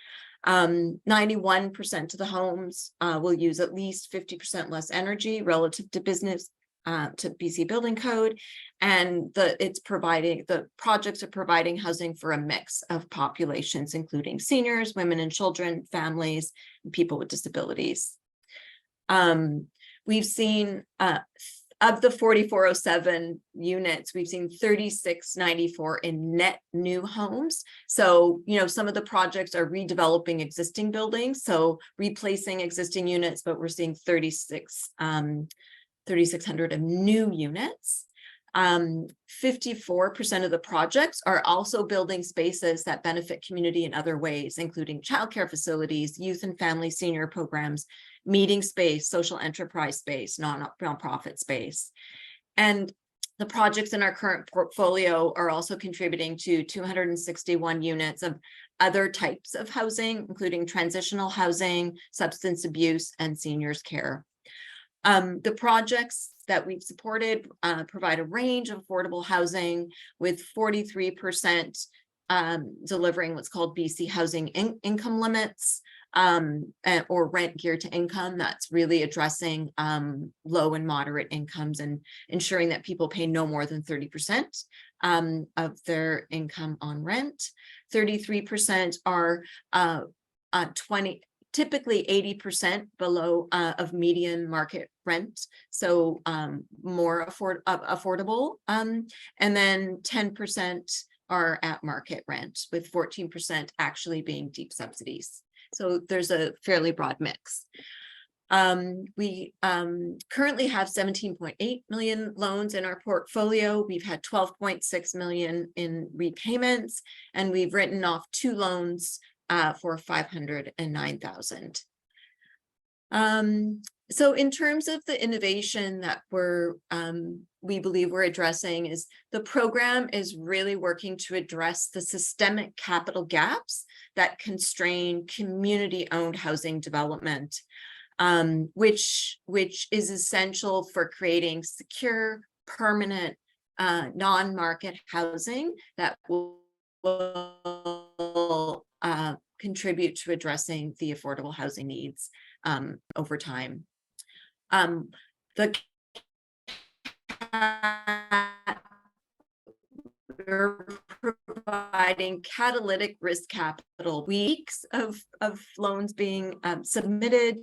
91% of the homes will use at least 50% less energy relative to BC Building Code, and the projects are providing housing for a mix of populations, including seniors, women and children, families, and people with disabilities. We've seen of the 4,407 units, we've seen 3,694 in net new homes. So, some of the projects are redeveloping existing buildings, so replacing existing units, but we're seeing 3,600 of new units. 54% of the projects are also building spaces that benefit community in other ways, including childcare facilities, youth and family senior programs, meeting space, social enterprise space, nonprofit space. And the projects in our current portfolio are also contributing to 261 units of other types of housing, including transitional housing, substance abuse, and seniors care. The projects that we've supported provide a range of affordable housing, with 43% delivering what's called BC housing income limits, or rent geared to income. That's really addressing low and moderate incomes and ensuring that people pay no more than 30% of their income on rent. 33% are typically 80% below of median market rent, so more affordable. And then 10% are at market rent, with 14% actually being deep subsidies. So there's a fairly broad mix. We currently have 17.8 million loans in our portfolio. We've had 12.6 million in repayments, and we've written off 2 loans for 509,000. So in terms of the innovation that we believe we're addressing, is the program is really working to address the systemic capital gaps that constrain community-owned housing development, which is essential for creating secure, permanent, non-market housing that will contribute to addressing the affordable housing needs over time. We're providing catalytic risk capital, weeks of loans being submitted.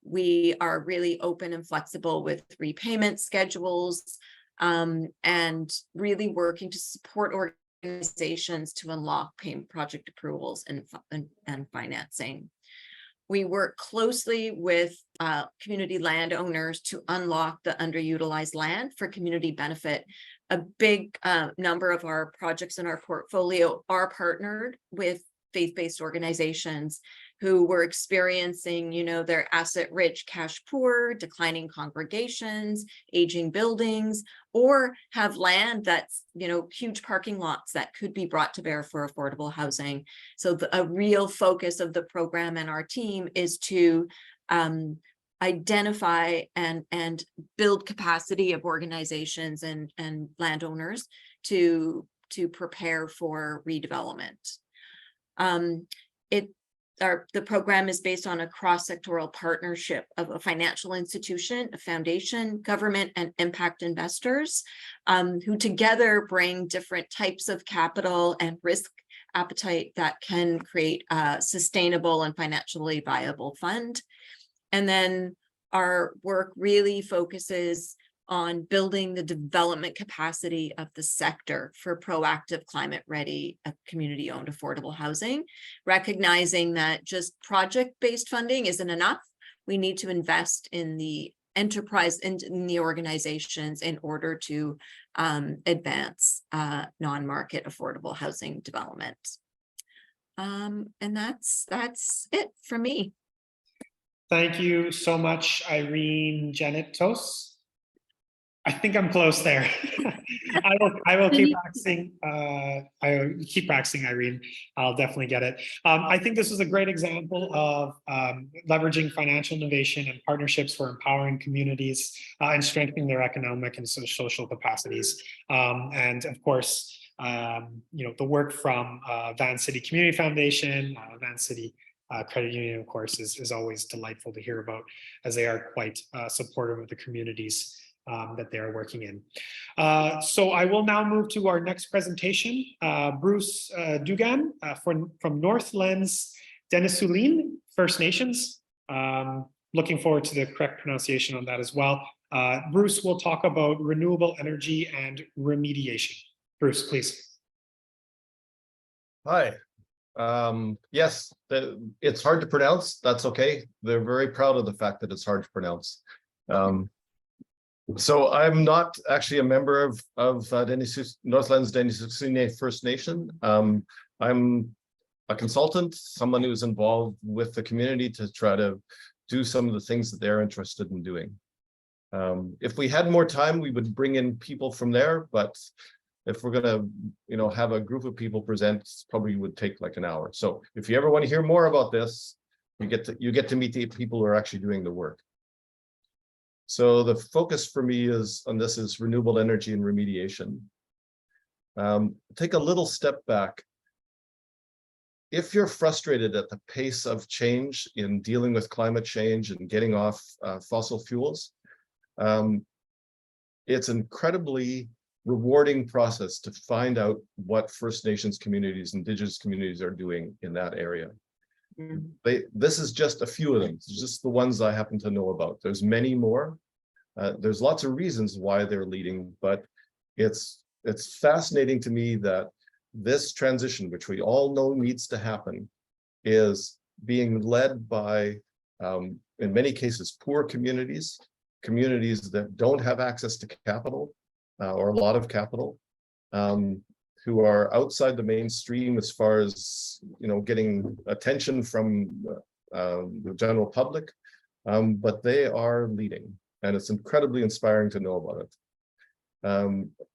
We are really open and flexible with repayment schedules, and really working to support organizations to unlock payment project approvals and financing. We work closely with community landowners to unlock the underutilized land for community benefit. A big number of our projects in our portfolio are partnered with faith-based organizations who were experiencing, their asset-rich, cash-poor, declining congregations, aging buildings, or have land that's, huge parking lots that could be brought to bear for affordable housing. So a real focus of the program and our team is to identify and build capacity of organizations and landowners to prepare for redevelopment. The program is based on a cross-sectoral partnership of a financial institution, a foundation, government, and impact investors, who together bring different types of capital and risk appetite that can create a sustainable and financially viable fund. And then our work really focuses on building the development capacity of the sector for proactive, climate-ready, community-owned affordable housing, recognizing that just project-based funding isn't enough. We need to invest in the enterprise, in the organizations, in order to advance non-market affordable housing development. And that's it for me. Thank you so much, Irene Janitos. I think I'm close there. I will keep practicing. I will keep practicing, Irene. I'll definitely get it. I think this is a great example of leveraging financial innovation and partnerships for empowering communities and strengthening their economic and social capacities. And of course, the work from Van City Community Foundation, Van City Credit Union, of course, is always delightful to hear about, as they are quite supportive of the communities that they are working in. So I will now move to our next presentation. Bruce Dugan from Northlands Denisoulin First Nations. Looking forward to the correct pronunciation on that as well. Bruce will talk about renewable energy and remediation. Bruce, please. Hi. Yes, it's hard to pronounce. That's okay. They're very proud of the fact that it's hard to pronounce. So I'm not actually a member of Northlands Denisoulin First Nation. I'm a consultant, someone who's involved with the community to try to do some of the things that they're interested in doing. If we had more time, we would bring in people from there, but if we're gonna, have a group of people present, probably would take like an hour. So if you ever want to hear more about this, you get to meet the people who are actually doing the work. So the focus for me is renewable energy and remediation. Take a little step back. if you're frustrated at the pace of change in dealing with climate change and getting off fossil fuels, it's incredibly rewarding process to find out what First Nations communities, Indigenous communities are doing in that area. This is just a few of them. It's just the ones I happen to know about. There's many more. There's lots of reasons why they're leading, but it's fascinating to me that this transition, which we all know needs to happen, is being led by, in many cases, poor communities, communities that don't have access to capital, or a lot of capital, who are outside the mainstream as far as, you know, getting attention from the general public, but they are leading, and it's incredibly inspiring to know about it.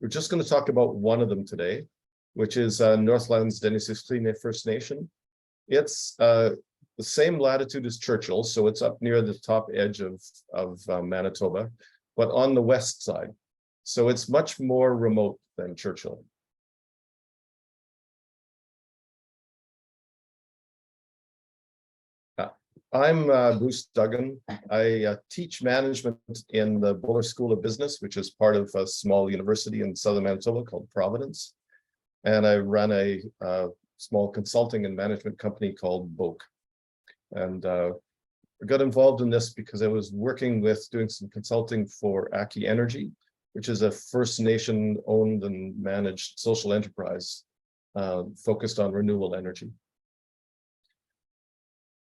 We're just going to talk about one of them today, which is Northlands Denisisline First Nation. It's the same latitude as Churchill, so it's up near the top edge of Manitoba, but on the west side. So it's much more remote than Churchill. I'm Bruce Duggan. I teach management in the Buller School of Business, which is part of a small university in southern Manitoba called Providence. And I run a small consulting and management company called BOK. And I got involved in this because I was working with doing some consulting for Aki Energy, which is a First Nation owned and managed social enterprise focused on renewable energy.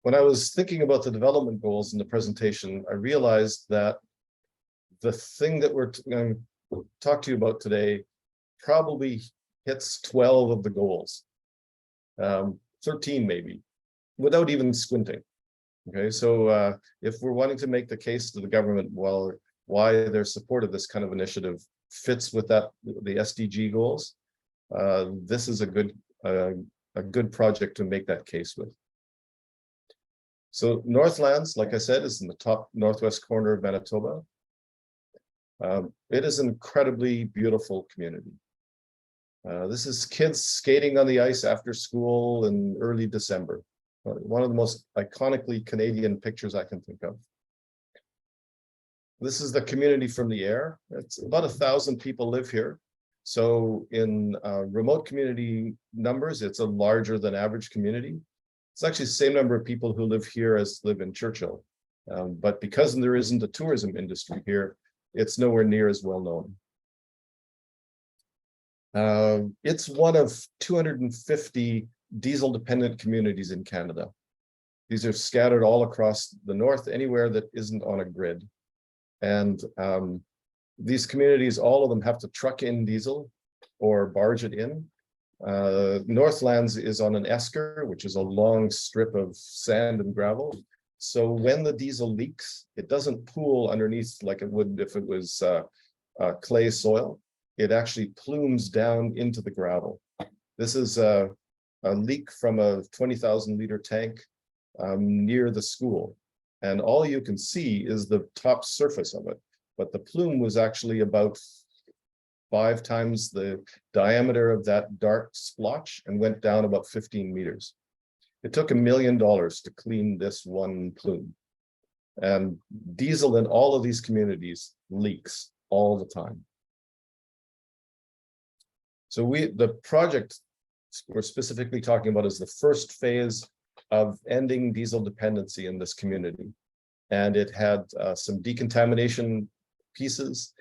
When I was thinking about the development goals in the presentation, I realized that the thing that we're going to talk to you about today probably hits 12 of the goals, 13 maybe, without even squinting. Okay, so if we're wanting to make the case to the government, well, why their support of this kind of initiative fits with that, the SDG goals, this is a good project to make that case with. So Northlands, like I said, is in the top northwest corner of Manitoba. It is an incredibly beautiful community. This is kids skating on the ice after school in early December. One of the most iconically Canadian pictures I can think of. This is the community from the air. It's about 1,000 people live here. So in remote community numbers, it's a larger than average community. It's actually the same number of people who live here as live in Churchill. But because there isn't a tourism industry here, it's nowhere near as well known. It's one of 250 diesel-dependent communities in Canada. These are scattered all across the north, anywhere that isn't on a grid. And these communities, all of them have to truck in diesel or barge it in. Northlands is on an esker, which is a long strip of sand and gravel. So when the diesel leaks, it doesn't pool underneath like it would if it was clay soil. It actually plumes down into the gravel. This is a leak from a 20,000 liter tank near the school. And all you can see is the top surface of it. But the plume was actually about 5 times the diameter of that dark splotch and went down about 15 meters. It took $1 million to clean this one plume. And diesel in all of these communities leaks all the time. So the project we're specifically talking about is the first phase of ending diesel dependency in this community. And it had some decontamination pieces,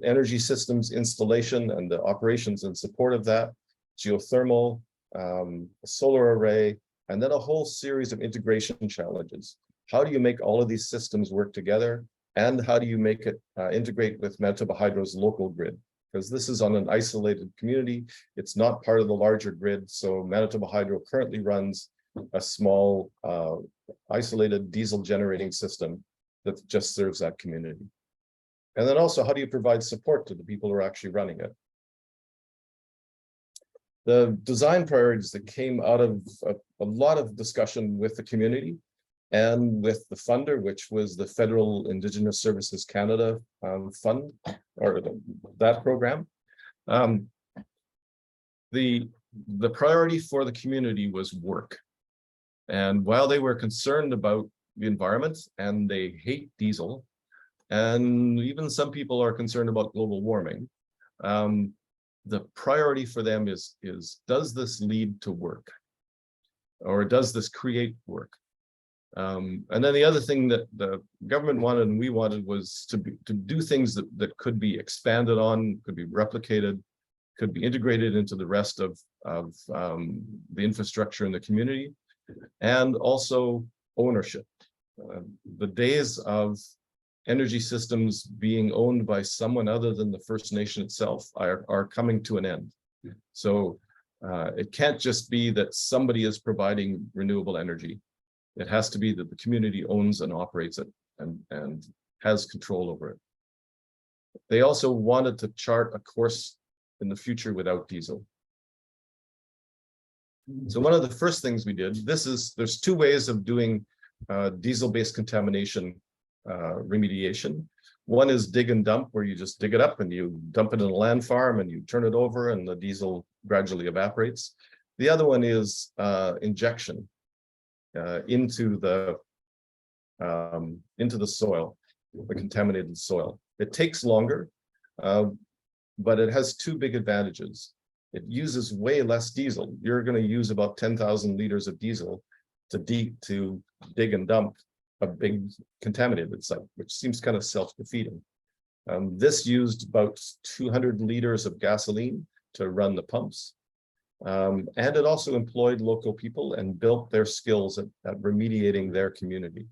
energy systems installation and the operations and support of that, geothermal, a solar array, and then a whole series of integration challenges. How do you make all of these systems work together? And how do you make it integrate with Manitoba Hydro's local grid? Because this is on an isolated community. It's not part of the larger grid. So Manitoba Hydro currently runs a small isolated diesel generating system that just serves that community. And then also, how do you provide support to the people who are actually running it? The design priorities that came out of a lot of discussion with the community and with the funder, which was the Federal Indigenous Services Canada fund, or that program. The the priority for the community was work. And while they were concerned about the environment and they hate diesel, and even some people are concerned about global warming, the priority for them is does this lead to work? Or does this create work? And then the other thing that the government wanted and we wanted was to do things that could be expanded on, could be replicated, could be integrated into the rest of the infrastructure in the community, and also ownership. The days of energy systems being owned by someone other than the First Nation itself are coming to an end. So it can't just be that somebody is providing renewable energy. It has to be that the community owns and operates it and has control over it. They also wanted to chart a course in the future without diesel. So one of the first things we did, there's two ways of doing diesel-based contamination remediation. One is dig and dump, where you just dig it up and you dump it in a land farm and you turn it over and the diesel gradually evaporates. The other one is injection into the soil, the contaminated soil. It takes longer, but it has two big advantages. It uses way less diesel. You're going to use about 10,000 liters of diesel to dig and dump a big contaminated site, which seems kind of self-defeating. This used about 200 liters of gasoline to run the pumps. And it also employed local people and built their skills at remediating their community,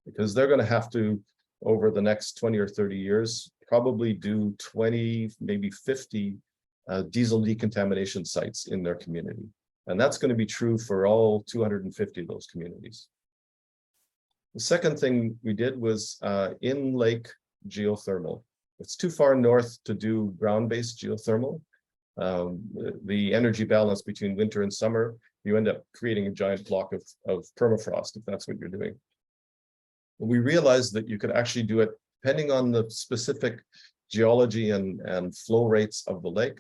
because they're going to have to, over the next 20 or 30 years, probably do 20, maybe 50 diesel decontamination sites in their community. And that's going to be true for all 250 of those communities. The second thing we did was in-lake geothermal. It's too far north to do ground-based geothermal. The energy balance between winter and summer, you end up creating a giant block of permafrost, if that's what you're doing. We realized that you could actually do it depending on the specific geology and flow rates of the lake.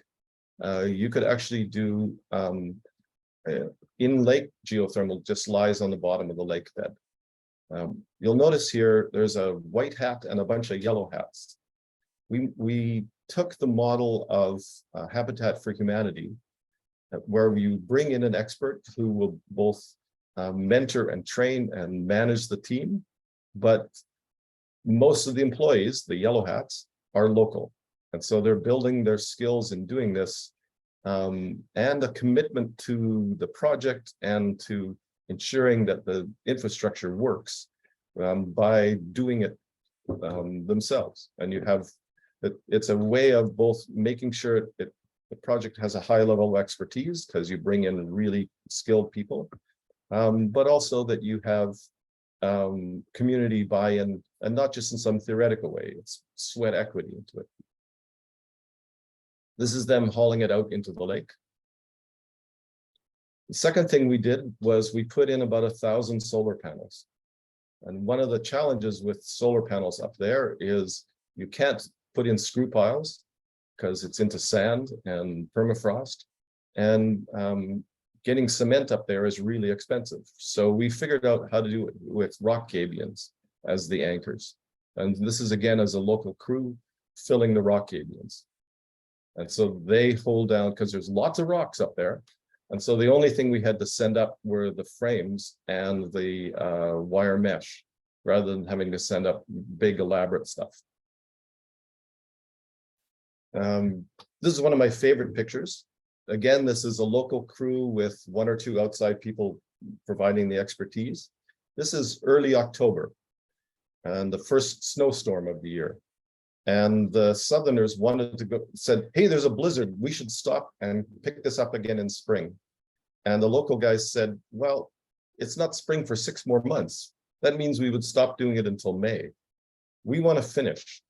You could actually do in-lake geothermal, just lies on the bottom of the lake bed. You'll notice here, there's a white hat and a bunch of yellow hats. We took the model of Habitat for Humanity, where you bring in an expert who will both mentor and train and manage the team, but most of the employees, the yellow hats, are local. And so they're building their skills in doing this, and a commitment to the project and to ensuring that the infrastructure works by doing it themselves. And you have, it's a way of both making sure the project has a high level of expertise, because you bring in really skilled people, but also that you have community buy-in, and not just in some theoretical way, it's sweat equity into it. This is them hauling it out into the lake. The second thing we did was we put in about 1,000 solar panels. And one of the challenges with solar panels up there is you can't put in screw piles because it's into sand and permafrost. And getting cement up there is really expensive. So we figured out how to do it with rock gabions as the anchors. And this is, again, as a local crew filling the rock gabions. And so they hold down, because there's lots of rocks up there. And so the only thing we had to send up were the frames and the wire mesh, rather than having to send up big elaborate stuff. This is one of my favorite pictures. Again, this is a local crew with one or two outside people providing the expertise. This is early October and the first snowstorm of the year. And the Southerners wanted to go, said, hey, there's a blizzard. We should stop and pick this up again in spring. And the local guys said, well, it's not spring for 6 more months. That means we would stop doing it until May. We want to finish.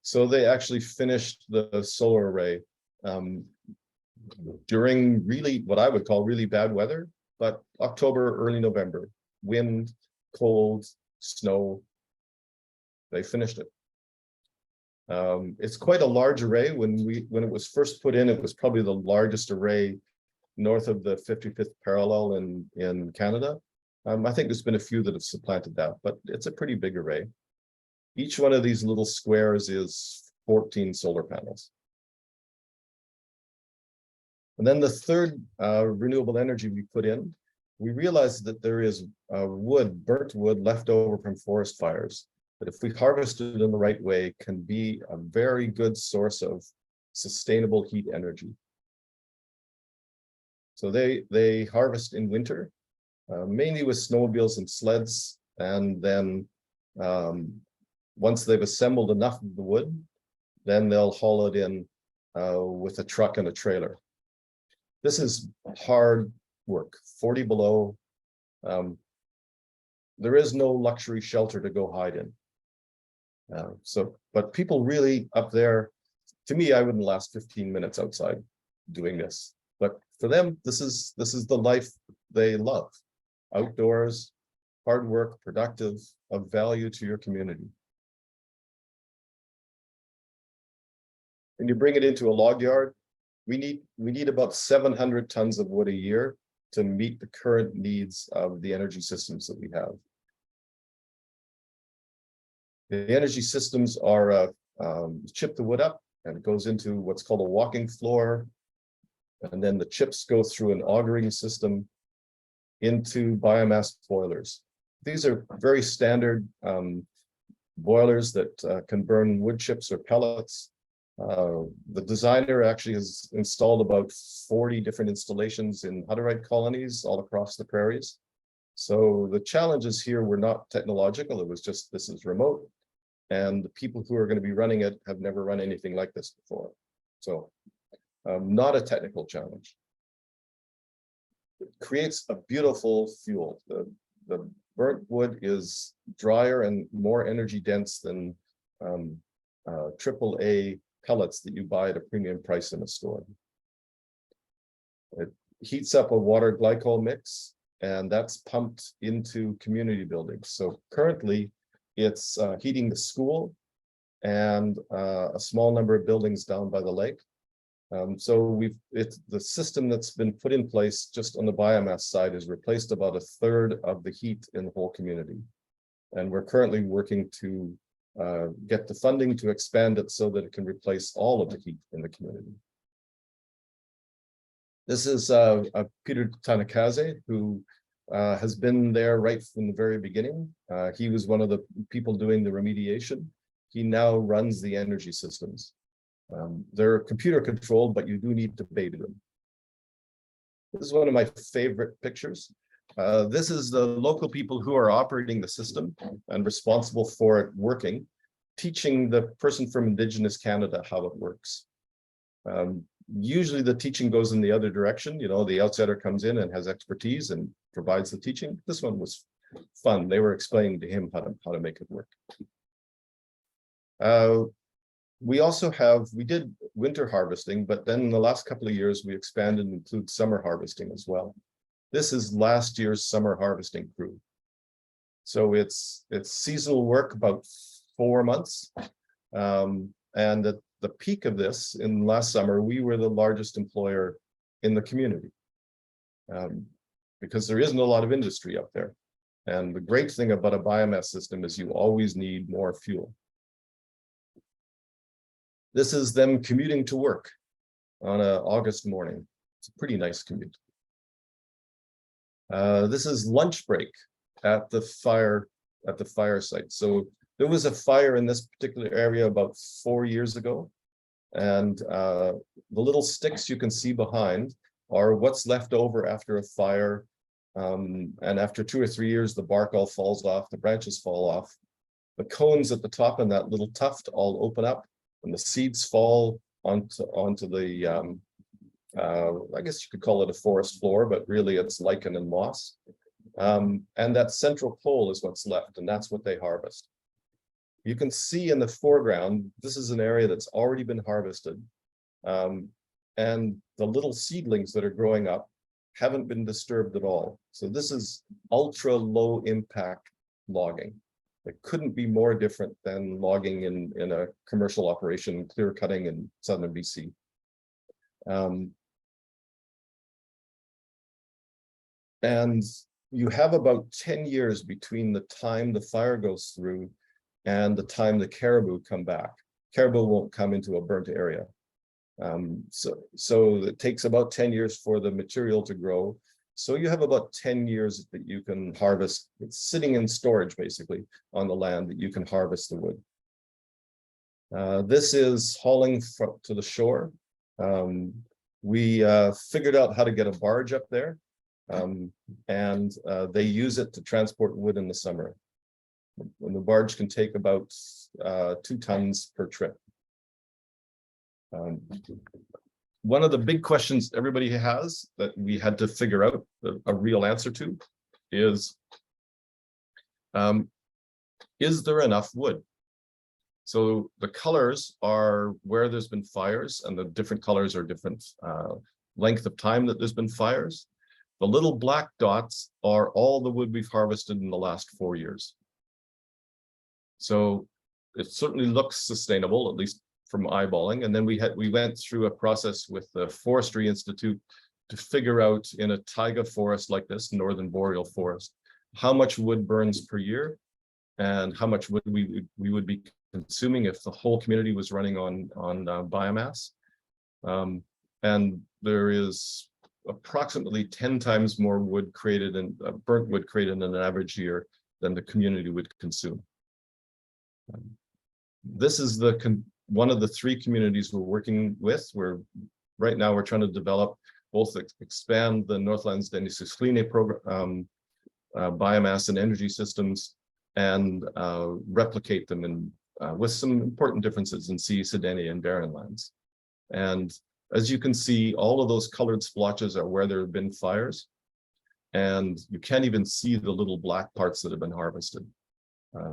So they actually finished the solar array during really what I would call really bad weather, but October, early November, wind, cold, snow, they finished it. It's quite a large array. When it was first put in, it was probably the largest array north of the 55th parallel in Canada. I think there's been a few that have supplanted that, but it's a pretty big array. Each one of these little squares is 14 solar panels. And then the third renewable energy we put in, we realized that there is wood, burnt wood left over from forest fires, that if we harvest it in the right way, can be a very good source of sustainable heat energy. So they harvest in winter, mainly with snowmobiles and sleds, and then once they've assembled enough of the wood, then they'll haul it in with a truck and a trailer. This is hard work, 40 below. There is no luxury shelter to go hide in. But people really up there, to me, I wouldn't last 15 minutes outside doing this. But for them, this is the life they love. Outdoors, hard work, productive, of value to your community. When you bring it into a log yard, we need about 700 tons of wood a year to meet the current needs of the energy systems that we have. The energy systems are chip the wood up, and it goes into what's called a walking floor. And then the chips go through an augering system into biomass boilers. These are very standard boilers that can burn wood chips or pellets. The designer actually has installed about 40 different installations in Hutterite colonies all across the prairies. So the challenges here were not technological, it was just this is remote. And the people who are going to be running it have never run anything like this before. So not a technical challenge. It creates a beautiful fuel. The burnt wood is drier and more energy dense than AAA pellets that you buy at a premium price in a store. It heats up a water glycol mix, and that's pumped into community buildings. So currently, it's heating the school and a small number of buildings down by the lake. So the system that's been put in place just on the biomass side has replaced about a third of the heat in the whole community. And we're currently working to get the funding to expand it so that it can replace all of the heat in the community. This is Peter Tanakaze, who has been there right from the very beginning. He was one of the people doing the remediation. He now runs the energy systems. They're computer controlled, but you do need to beta them. This is one of my favorite pictures. This is the local people who are operating the system and responsible for it working, teaching the person from Indigenous Canada how it works. Usually the teaching goes in the other direction. You know, the outsider comes in and has expertise and provides the teaching. This one was fun. They were explaining to him how to make it work. We did winter harvesting, but then in the last couple of years, we expanded and include summer harvesting as well. This is last year's summer harvesting crew. So it's seasonal work, about 4 months. And at the peak of this in last summer, we were the largest employer in the community because there isn't a lot of industry up there. And the great thing about a biomass system is you always need more fuel. This is them commuting to work on an August morning. It's a pretty nice commute. This is lunch break at the fire site. So there was a fire in this particular area about 4 years ago. And the little sticks you can see behind are what's left over after a fire. And after 2 or 3 years, the bark all falls off, the branches fall off. The cones at the top and that little tuft all open up, and the seeds fall onto the, I guess you could call it a forest floor, but really it's lichen and moss. And that central pole is what's left, and that's what they harvest. You can see in the foreground, this is an area that's already been harvested. And the little seedlings that are growing up haven't been disturbed at all. So this is ultra low impact logging. It couldn't be more different than logging in a commercial operation, clear cutting in southern BC. And you have about 10 years between the time the fire goes through and the time the caribou come back. Caribou won't come into a burnt area. So it takes about 10 years for the material to grow. So you have about 10 years that you can harvest. It's sitting in storage basically on the land that you can harvest the wood. This is hauling to the shore. We figured out how to get a barge up there, and they use it to transport wood in the summer. And the barge can take about 2 tons per trip. One of the big questions everybody has that we had to figure out a real answer to is there enough wood? So the colors are where there's been fires, and the different colors are different length of time that there's been fires. The little black dots are all the wood we've harvested in the last 4 years. So it certainly looks sustainable, at least from eyeballing. And then we went through a process with the Forestry Institute to figure out in a taiga forest like this, northern boreal forest, how much wood burns per year and how much wood we would be consuming if the whole community was running on biomass. And there is approximately 10 times more wood created and burnt wood created in an average year than the community would consume. This is one of the 3 communities we're working with. Right now we're trying to develop, both expand the Northlands Denisukline program, biomass and energy systems, and replicate them in with some important differences in sea, sedenia, and barren lands. And as you can see, all of those colored splotches are where there have been fires, and you can't even see the little black parts that have been harvested.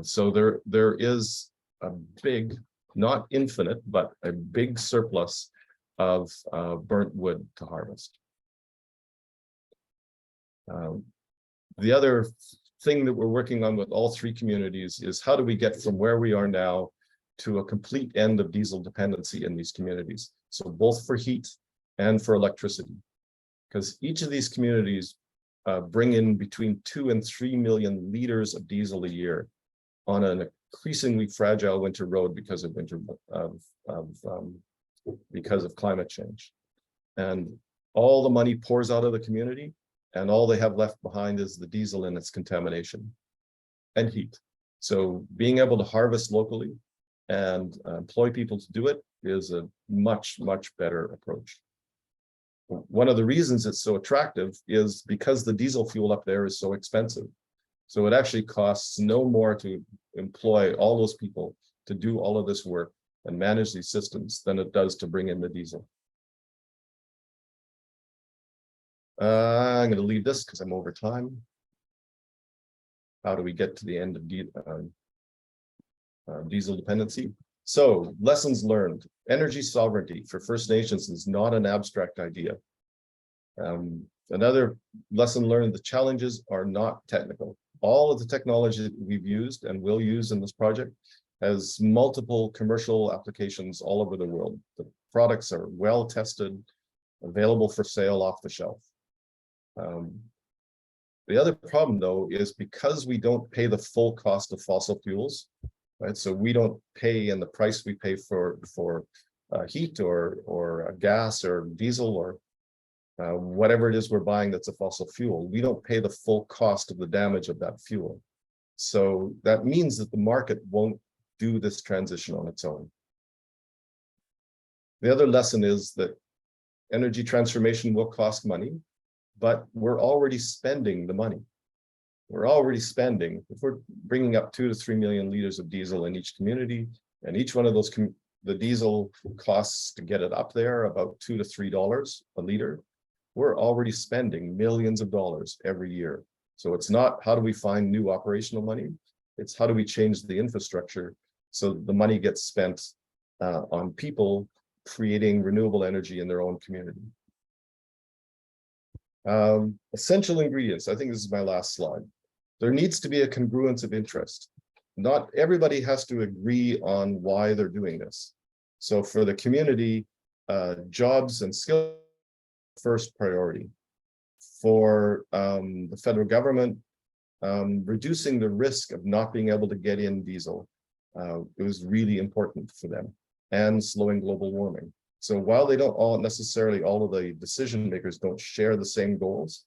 So there is a big, not infinite, but a big surplus of burnt wood to harvest. The other thing that we're working on with all 3 communities is how do we get from where we are now to a complete end of diesel dependency in these communities. So both for heat and for electricity, because each of these communities bring in between 2 and 3 million liters of diesel a year on an increasingly fragile winter road because of because of climate change. And all the money pours out of the community, and all they have left behind is the diesel and its contamination and heat. So being able to harvest locally and employ people to do it is a much, much better approach. One of the reasons it's so attractive is because the diesel fuel up there is so expensive. So it actually costs no more to employ all those people to do all of this work and manage these systems than it does to bring in the diesel. I'm going to leave this because I'm over time. How do we get to the end of diesel dependency? So lessons learned. Energy sovereignty for First Nations is not an abstract idea. Another lesson learned, the challenges are not technical. All of the technology that we've used and will use in this project has multiple commercial applications all over the world. The products are well tested, available for sale off the shelf. The other problem, though, is because we don't pay the full cost of fossil fuels, right? So we don't pay in the price we pay for heat or gas or diesel or whatever it is we're buying that's a fossil fuel. We don't pay the full cost of the damage of that fuel. So that means that the market won't do this transition on its own. The other lesson is that energy transformation will cost money, but we're already spending the money. We're already spending, if we're bringing up 2 to 3 million liters of diesel in each community, and each one of those, the diesel costs to get it up there about $2 to $3 a liter. We're already spending millions of dollars every year. So it's not how do we find new operational money, it's how do we change the infrastructure so the money gets spent on people creating renewable energy in their own community. Essential ingredients. I think this is my last slide. There needs to be a congruence of interest. Not everybody has to agree on why they're doing this. So for the community, jobs and skills first priority. for the federal government, reducing the risk of not being able to get in diesel. It was really important for them, and slowing global warming. So while they don't all necessarily, all of the decision makers don't share the same goals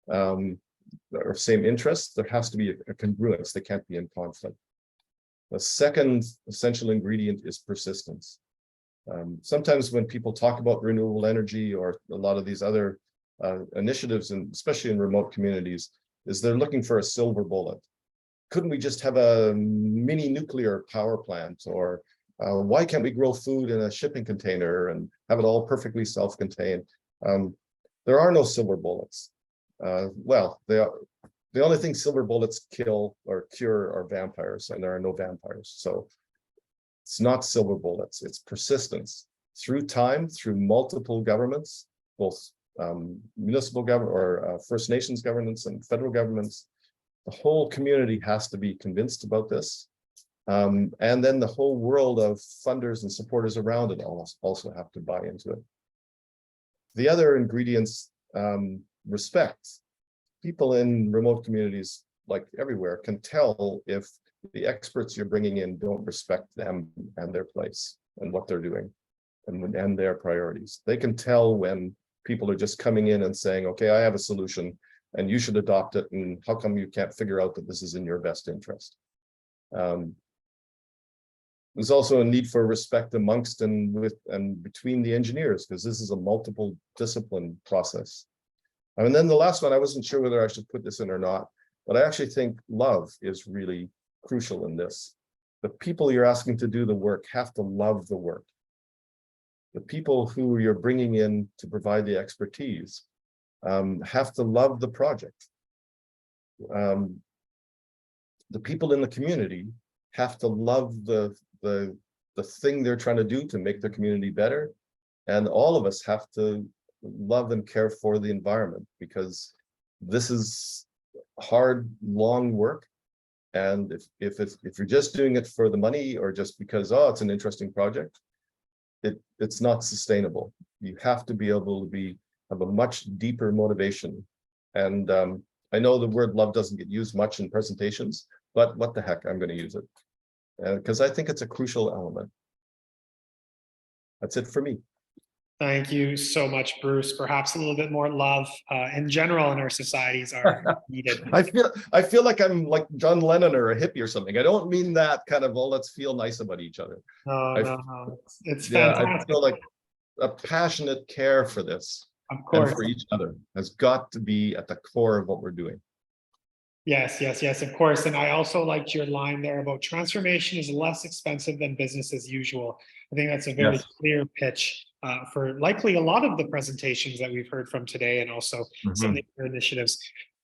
or same interests, there has to be a congruence. They can't be in conflict. The second essential ingredient is persistence. Sometimes when people talk about renewable energy or a lot of these other initiatives, and especially in remote communities, is they're looking for a silver bullet. Couldn't we just have a mini nuclear power plant? Or why can't we grow food in a shipping container and have it all perfectly self-contained? There are no silver bullets. Well, the only thing silver bullets kill or cure are vampires, and there are no vampires. So it's not silver bullets, it's persistence. Through time, through multiple governments, both municipal government or First Nations governments and federal governments, the whole community has to be convinced about this. And then the whole world of funders and supporters around it also have to buy into it. The other ingredients, respect. People in remote communities, like everywhere, can tell if the experts you're bringing in don't respect them and their place and what they're doing and their priorities. They can tell when people are just coming in and saying, okay, I have a solution and you should adopt it, and how come you can't figure out that this is in your best interest? There's also a need for respect amongst and with and between the engineers, because this is a multiple discipline process. And then the last one, I wasn't sure whether I should put this in or not, but I actually think love is really crucial in this. The people you're asking to do the work have to love the work. The people who you're bringing in to provide the expertise have to love the project. The people in the community have to love the thing they're trying to do to make their community better. And all of us have to love and care for the environment, because this is hard, long work. And if you're just doing it for the money or just because, oh, it's an interesting project, it's not sustainable. You have to be able to have a much deeper motivation. And I know the word love doesn't get used much in presentations, but what the heck, I'm going to use it because I think it's a crucial element. That's it for me. Thank you so much, Bruce. Perhaps a little bit more love in general in our societies are needed. I feel like I'm like John Lennon or a hippie or something. I don't mean that kind of, well, let's feel nice about each other. No. It's yeah, fantastic. I feel like a passionate care for this, of course, and for each other has got to be at the core of what we're doing. Yes, of course. And I also liked your line there about transformation is less expensive than business as usual. I think that's a very clear pitch for likely a lot of the presentations that we've heard from today, and also some of the other initiatives.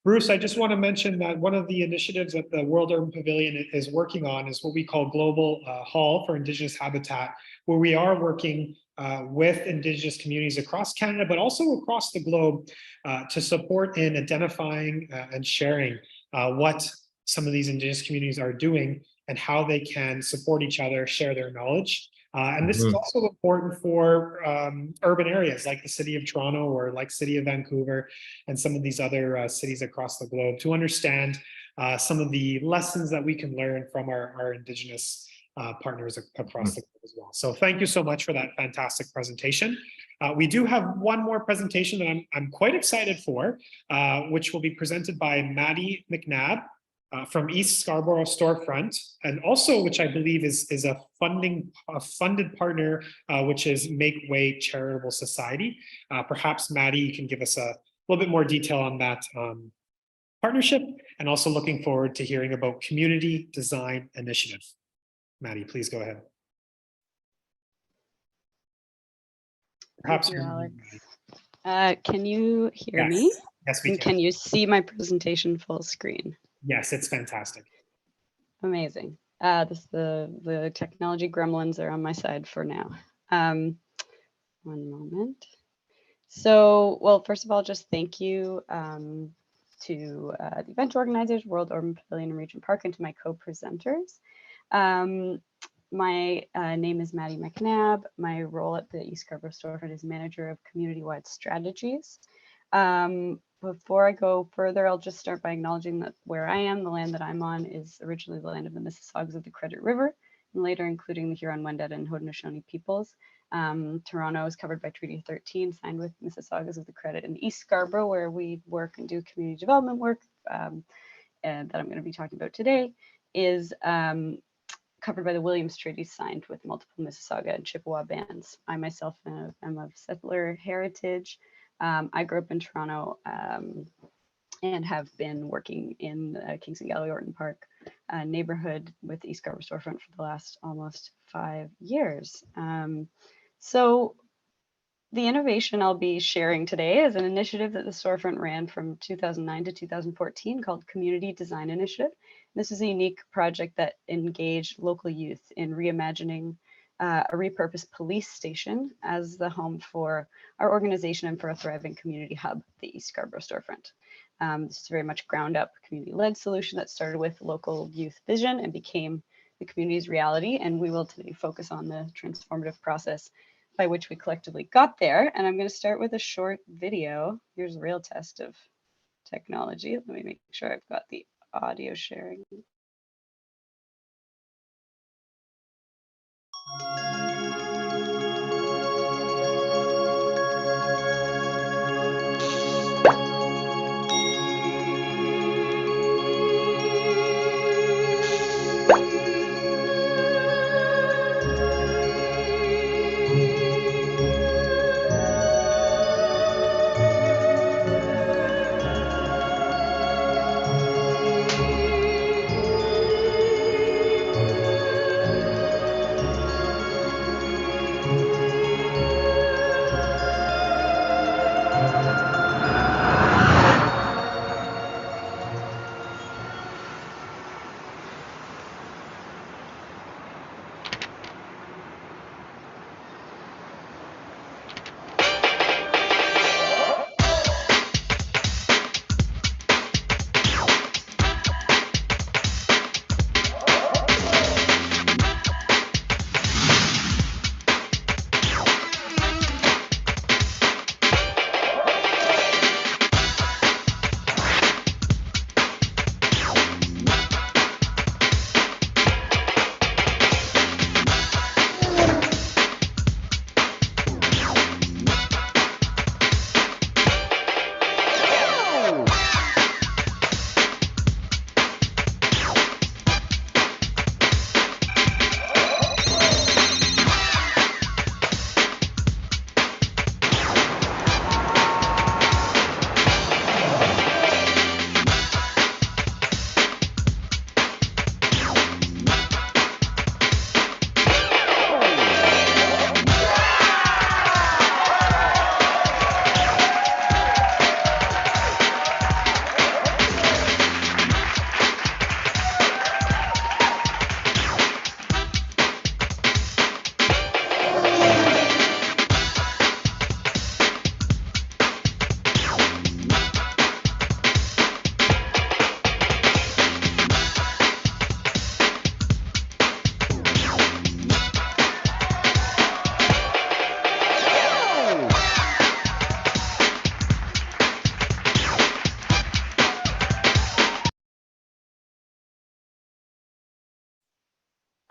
Bruce, I just want to mention that one of the initiatives that the World Urban Pavilion is working on is what we call Global Hall for Indigenous Habitat, where we are working with Indigenous communities across Canada, but also across the globe to support in identifying and sharing what some of these Indigenous communities are doing and how they can support each other, share their knowledge. And this is also important for urban areas like the city of Toronto or like city of Vancouver and some of these other cities across the globe to understand some of the lessons that we can learn from our Indigenous partners across the globe as well. So thank you so much for that fantastic presentation. We do have one more presentation that I'm quite excited for, which will be presented by Maddie McNabb from East Scarborough Storefront, and also which I believe is a funded partner, which is Make Way Charitable Society. Perhaps Maddie, you can give us a little bit more detail on that partnership, and also looking forward to hearing about Community Design Initiative. Maddie, please go ahead. Perhaps thank you, Alex. Can you hear me? Yes, we can. Can you see my presentation full screen? Yes, it's fantastic. Amazing. The technology gremlins are on my side for now. One moment. So, well, first of all, just thank you to the event organizers, World Urban Pavilion and Regent Park, and to my co-presenters. My name is Maddie McNabb. My role at the East Scarborough Storefront is Manager of Community-Wide Strategies. Before I go further, I'll just start by acknowledging that where I am, the land that I'm on, is originally the land of the Mississaugas of the Credit River, and later including the Huron-Wendat and Haudenosaunee peoples. Toronto is covered by Treaty 13, signed with Mississaugas of the Credit in East Scarborough, where we work and do community development work, and that I'm going to be talking about today, is covered by the Williams Treaty, signed with multiple Mississauga and Chippewa bands. I myself am of settler heritage. I grew up in Toronto and have been working in the Kingston Galway Orton Park neighborhood with the East Scarborough Storefront for the last almost 5 years. So the innovation I'll be sharing today is an initiative that the Storefront ran from 2009 to 2014 called Community Design Initiative. This is a unique project that engaged local youth in reimagining a repurposed police station as the home for our organization and for a thriving community hub, the East Scarborough Storefront. This is very much ground up community-led solution that started with local youth vision and became the community's reality. And we will today focus on the transformative process by which we collectively got there. And I'm going to start with a short video. Here's a real test of technology. Let me make sure I've got the audio sharing.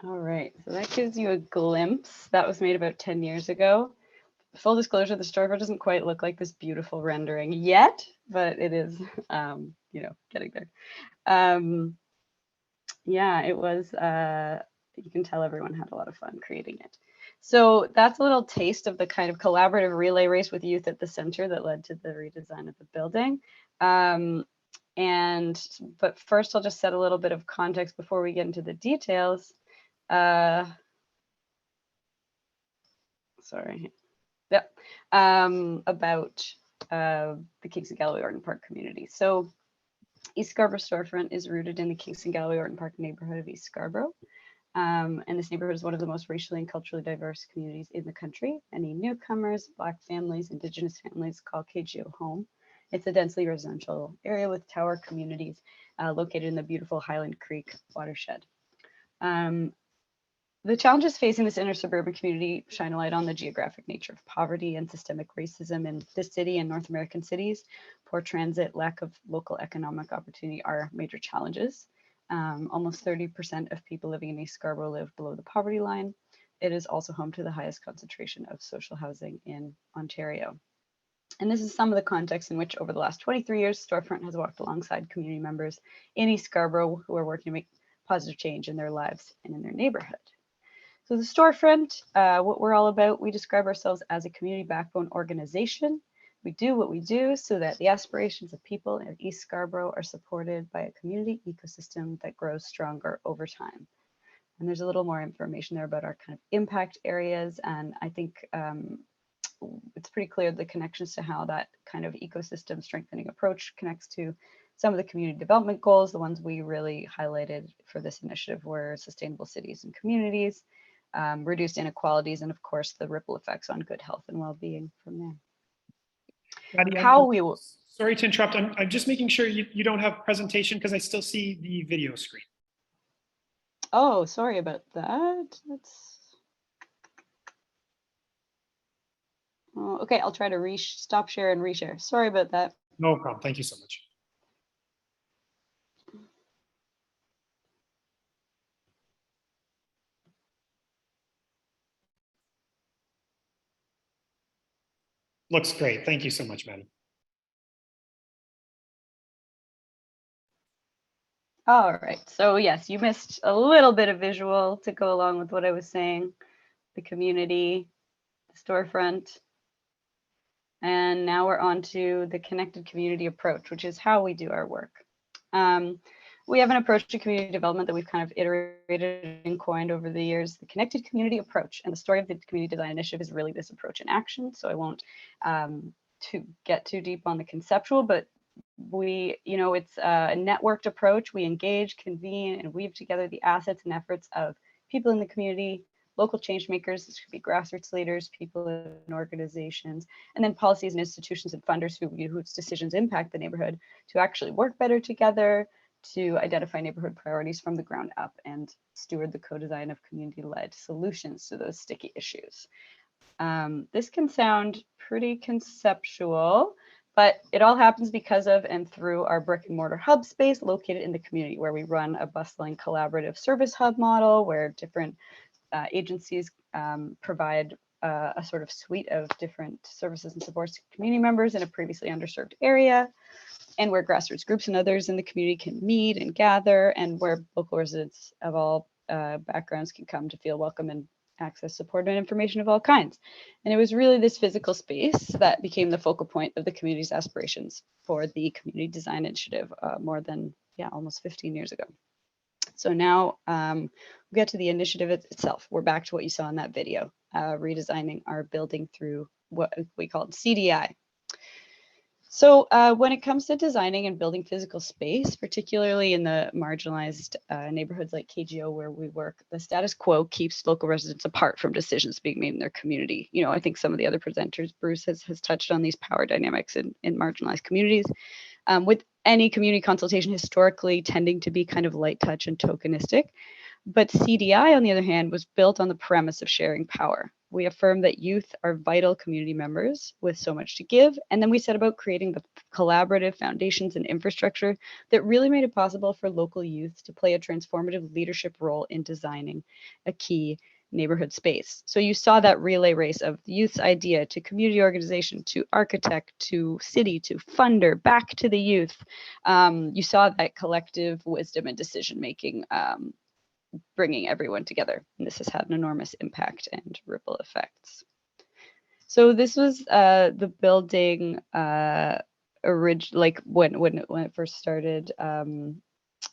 All right, so that gives you a glimpse. That was made about 10 years ago. Full disclosure, the storefront doesn't quite look like this beautiful rendering yet, but it is, getting there. Yeah, it was, you can tell everyone had a lot of fun creating it. So that's a little taste of the kind of collaborative relay race with youth at the center that led to the redesign of the building. But first I'll just set a little bit of context before we get into the details. About the Kingston Galway Orton Park community. So East Scarborough Storefront is rooted in the Kingston Galway Orton Park neighborhood of East Scarborough. And this neighborhood is one of the most racially and culturally diverse communities in the country. Many newcomers, Black families, Indigenous families call KGO home. It's a densely residential area with tower communities located in the beautiful Highland Creek watershed. The challenges facing this inner suburban community shine a light on the geographic nature of poverty and systemic racism in this city and North American cities. Poor transit, lack of local economic opportunity are major challenges. Almost 30% of people living in East Scarborough live below the poverty line. It is also home to the highest concentration of social housing in Ontario. And this is some of the context in which over the last 23 years, Storefront has walked alongside community members in East Scarborough who are working to make positive change in their lives and in their neighborhood. So the Storefront, what we're all about, we describe ourselves as a community backbone organization. We do what we do so that the aspirations of people in East Scarborough are supported by a community ecosystem that grows stronger over time. And there's a little more information there about our kind of impact areas. And I think it's pretty clear the connections to how that kind of ecosystem strengthening approach connects to some of the community development goals. The ones we really highlighted for this initiative were sustainable cities and communities, reduced inequalities, and of course, the ripple effects on good health and well-being from there. Maddie, How we will. Sorry to interrupt. I'm just making sure you don't have presentation because I still see the video screen. Oh, sorry about that. Oh, okay, I'll try to stop share and reshare. Sorry about that. No problem. Thank you so much. Looks great. Thank you so much, Maddie. All right, so yes, you missed a little bit of visual to go along with what I was saying, the community, the storefront. And now we're on to the connected community approach, which is how we do our work. We have an approach to community development that we've kind of iterated and coined over the years, the connected community approach. And the story of the community design initiative is really this approach in action. So I won't get too deep on the conceptual, but it's a networked approach. We engage, convene, and weave together the assets and efforts of people in the community, local change makers, this could be grassroots leaders, people in organizations, and then policies and institutions and funders whose decisions impact the neighborhood to actually work better together, to identify neighborhood priorities from the ground up and steward the co-design of community-led solutions to those sticky issues. This can sound pretty conceptual, but it all happens because of and through our brick and mortar hub space located in the community, where we run a bustling collaborative service hub model where different agencies provide a sort of suite of different services and supports to community members in a previously underserved area, and where grassroots groups and others in the community can meet and gather, and where local residents of all backgrounds can come to feel welcome and access support and information of all kinds. And it was really this physical space that became the focal point of the community's aspirations for the community design initiative more than almost 15 years ago. So now we get to the initiative itself. We're back to what you saw in that video, redesigning our building through what we call CDI. So when it comes to designing and building physical space, particularly in the marginalized neighborhoods like KGO where we work, the status quo keeps local residents apart from decisions being made in their community. I think some of the other presenters, Bruce has touched on these power dynamics in marginalized communities. With any community consultation historically tending to be kind of light touch and tokenistic. But CDI, on the other hand, was built on the premise of sharing power. We affirm that youth are vital community members with so much to give. And then we set about creating the collaborative foundations and infrastructure that really made it possible for local youth to play a transformative leadership role in designing a key neighborhood space. So you saw that relay race of the youth's idea to community organization, to architect, to city, to funder, back to the youth. You saw that collective wisdom and decision-making bringing everyone together. And this has had an enormous impact and ripple effects. So this was the building like when it first started.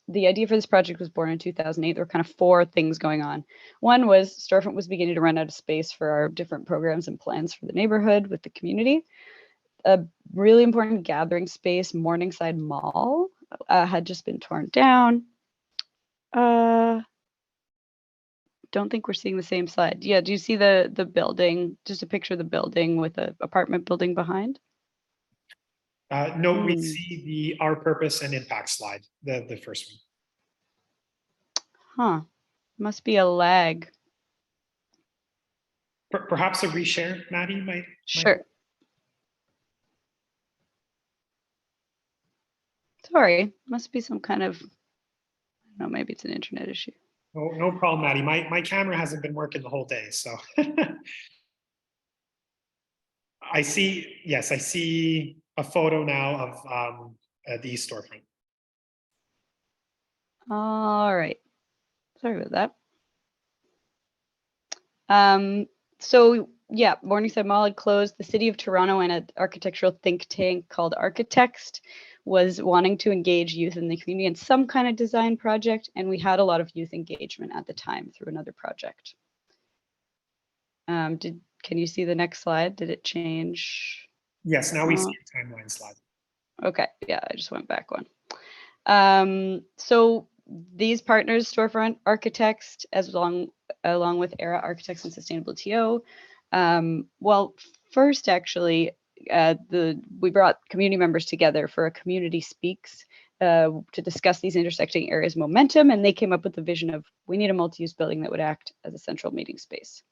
The idea for this project was born in 2008. There were kind of four things going on. One was Storefront was beginning to run out of space for our different programs and plans for the neighborhood with the community. A really important gathering space, Morningside Mall, had just been torn down. Don't think we're seeing the same slide. Yeah, do you see the building? Just a picture of the building with an apartment building behind? No, we see the our purpose and impact slide, the first one. Huh, must be a lag. Perhaps a reshare, Maddie, might. Sure. Sorry, must be some kind of, I don't know, maybe it's an internet issue. No problem, Maddie. My camera hasn't been working the whole day, so. I see, yes, I see a photo now of the East storefront. All right. Sorry about that. So yeah, Morningside Mall had closed. The City of Toronto and an architectural think tank called Architext was wanting to engage youth in the community in some kind of design project, and we had a lot of youth engagement at the time through another project. Can you see the next slide? Did it change? Yes, now we see a timeline slide. Okay, yeah, I just went back one. So these partners, Storefront, Architects, along with Era Architects and Sustainable TO. Well, first actually, we brought community members together for a community speaks to discuss these intersecting areas momentum, and they came up with the vision of we need a multi-use building that would act as a central meeting space.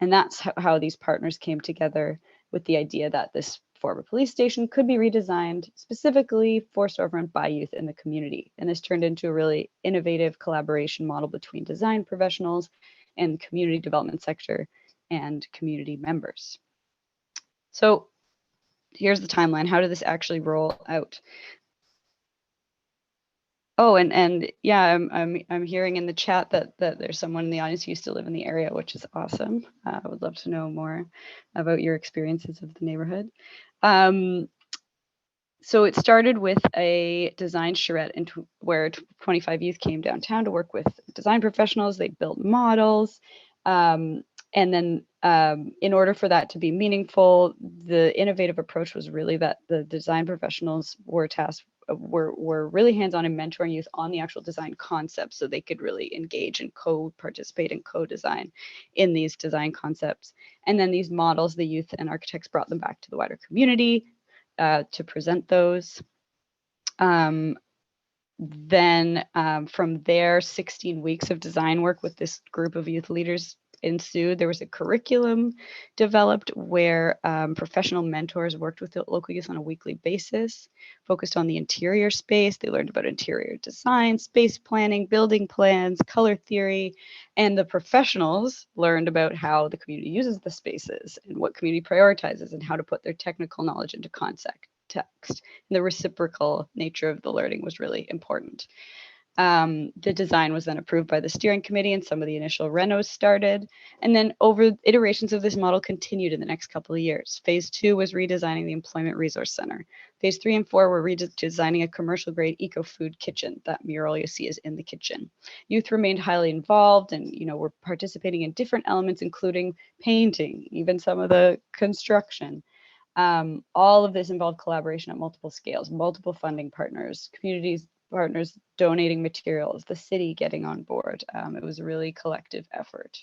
And that's how these partners came together with the idea that this former police station could be redesigned specifically for storefront by youth in the community. And this turned into a really innovative collaboration model between design professionals and the community development sector and community members. So here's the timeline. How did this actually roll out? Oh, and yeah, I'm hearing in the chat that there's someone in the audience who used to live in the area, which is awesome. I would love to know more about your experiences of the neighborhood. So it started with a design charrette where 25 youth came downtown to work with design professionals. They built models. And then in order for that to be meaningful, the innovative approach was really that the design professionals were really hands-on in mentoring youth on the actual design concepts, so they could really engage and participate in co-design in these design concepts. And then these models, the youth and architects brought them back to the wider community to present those. Then from there, 16 weeks of design work with this group of youth leaders ensued. There was a curriculum developed where professional mentors worked with the local youth on a weekly basis, focused on the interior space. They learned about interior design, space planning, building plans, color theory, and the professionals learned about how the community uses the spaces and what community prioritizes and how to put their technical knowledge into context. And the reciprocal nature of the learning was really important. The design was then approved by the steering committee and some of the initial renos started. And then iterations of this model continued in the next couple of years. Phase 2 was redesigning the Employment Resource Center. Phase 3 and 4 were redesigning a commercial grade eco-food kitchen. That mural you see is in the kitchen. Youth remained highly involved and were participating in different elements, including painting, even some of the construction. All of this involved collaboration at multiple scales, multiple funding partners, communities partners donating materials, the city getting on board. It was a really collective effort.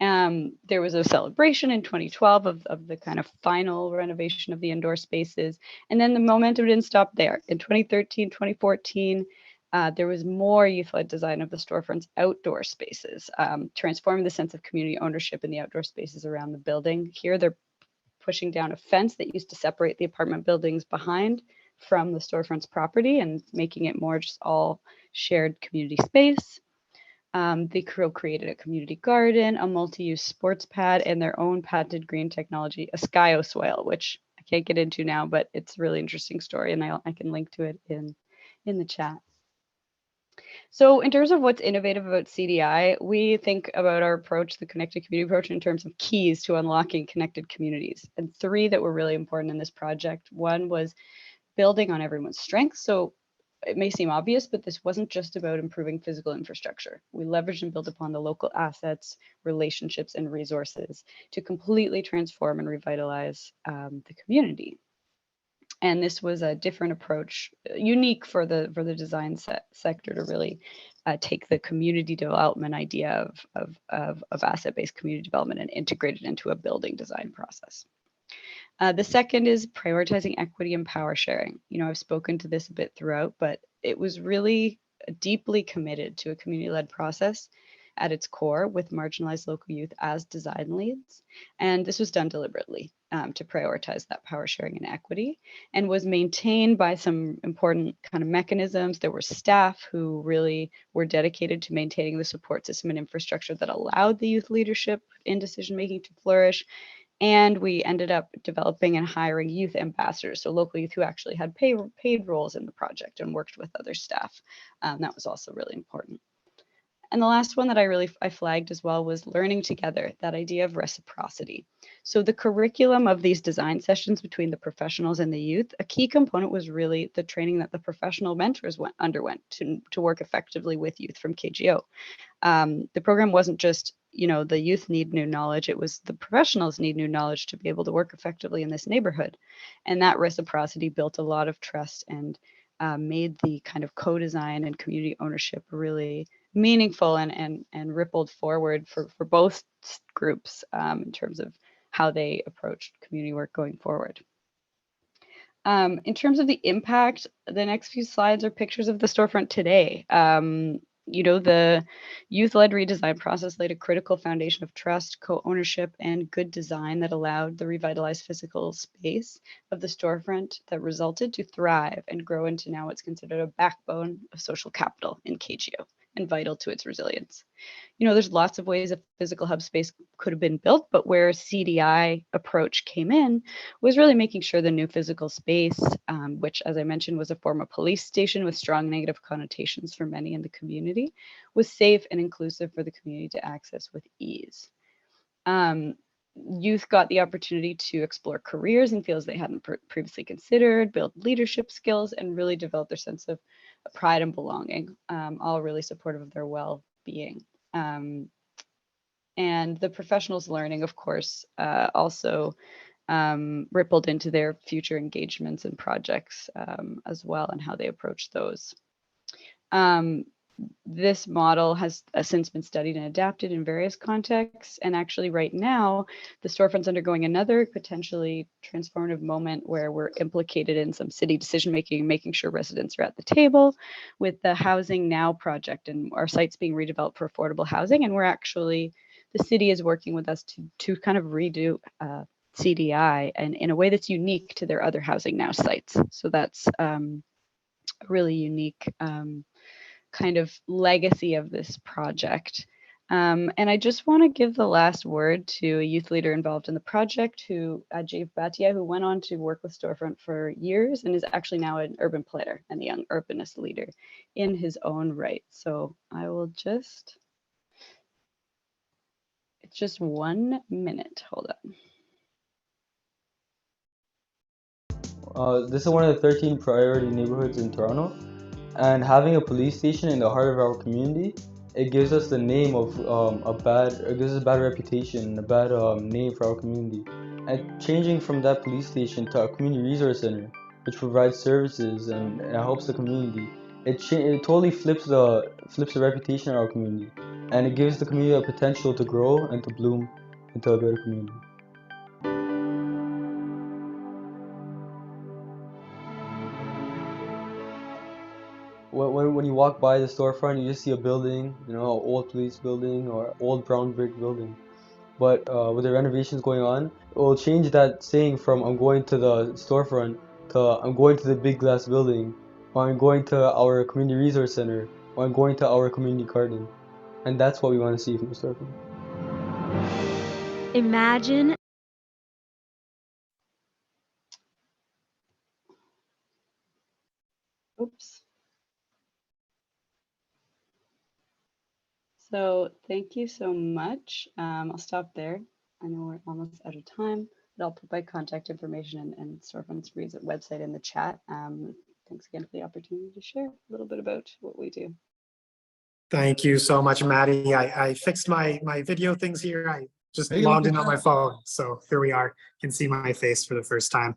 There was a celebration in 2012 of the kind of final renovation of the indoor spaces. And then the momentum didn't stop there. In 2013, 2014, there was more youth-led design of the storefront's outdoor spaces, transforming the sense of community ownership in the outdoor spaces around the building. Here, they're pushing down a fence that used to separate the apartment buildings behind from the storefront's property and making it more just all shared community space. They created a community garden, a multi-use sports pad, and their own patented green technology, a skyoswale, which I can't get into now, but it's a really interesting story, and I can link to it in the chat. So in terms of what's innovative about CDI, we think about our approach, the connected community approach, in terms of keys to unlocking connected communities. And 3 that were really important in this project. One was building on everyone's strengths. So it may seem obvious, but this wasn't just about improving physical infrastructure. We leveraged and built upon the local assets, relationships, and resources to completely transform and revitalize the community. And this was a different approach, unique for the design sector to really take the community development idea of asset-based community development and integrate it into a building design process. The second is prioritizing equity and power sharing. I've spoken to this a bit throughout, but it was really deeply committed to a community-led process at its core with marginalized local youth as design leads. And this was done deliberately to prioritize that power sharing and equity, and was maintained by some important kind of mechanisms. There were staff who really were dedicated to maintaining the support system and infrastructure that allowed the youth leadership in decision-making to flourish. And we ended up developing and hiring youth ambassadors, so local youth who actually had paid roles in the project and worked with other staff. That was also really important. And the last one that I flagged as well was learning together, that idea of reciprocity. So the curriculum of these design sessions between the professionals and the youth, a key component was really the training that the professional mentors underwent to work effectively with youth from KGO. The program wasn't just, the youth need new knowledge, it was the professionals need new knowledge to be able to work effectively in this neighborhood. And that reciprocity built a lot of trust and made the kind of co-design and community ownership really meaningful and rippled forward for both groups in terms of how they approached community work going forward. In terms of the impact, the next few slides are pictures of the storefront today. The youth-led redesign process laid a critical foundation of trust, co-ownership, and good design that allowed the revitalized physical space of the storefront that resulted to thrive and grow into now what's considered a backbone of social capital in KGO and vital to its resilience. There's lots of ways a physical hub space could have been built, but where CDI approach came in was really making sure the new physical space, which, as I mentioned, was a former police station with strong negative connotations for many in the community, was safe and inclusive for the community to access with ease. Youth got the opportunity to explore careers in fields they hadn't previously considered, build leadership skills, and really develop their sense of pride and belonging, all really supportive of their well-being. And the professionals' learning, of course, also rippled into their future engagements and projects as well, and how they approach those. This model has since been studied and adapted in various contexts. And actually right now, the storefront's undergoing another potentially transformative moment where we're implicated in some city decision-making, making sure residents are at the table with the Housing Now project, and our site's being redeveloped for affordable housing. And the city is working with us to kind of redo CDI and in a way that's unique to their other Housing Now sites. So that's a really unique kind of legacy of this project. And I just want to give the last word to a youth leader involved in the project, Ajay Bhatia, who went on to work with Storefront for years and is actually now an urban planner and a young urbanist leader in his own right. So I will it's just 1 minute, hold on. This is one of the 13 priority neighborhoods in Toronto. And having a police station in the heart of our community, it gives us the name of it gives us a bad reputation, a bad name for our community. And changing from that police station to a community resource center, which provides services and helps the community, it totally flips the reputation of our community, and it gives the community a potential to grow and to bloom into a better community. When you walk by the storefront, you just see a building, an old police building or old brown brick building. But with the renovations going on, it will change that saying from I'm going to the storefront to I'm going to the big glass building, or I'm going to our community resource center, or I'm going to our community garden. And that's what we want to see from the storefront. Imagine. Oops. So thank you so much. I'll stop there. I know we're almost out of time, but I'll put my contact information and Storefront's website in the chat. Thanks again for the opportunity to share a little bit about what we do. Thank you so much, Maddie. I fixed my video things here. I just logged in on my phone. So here we are. You can see my face for the first time.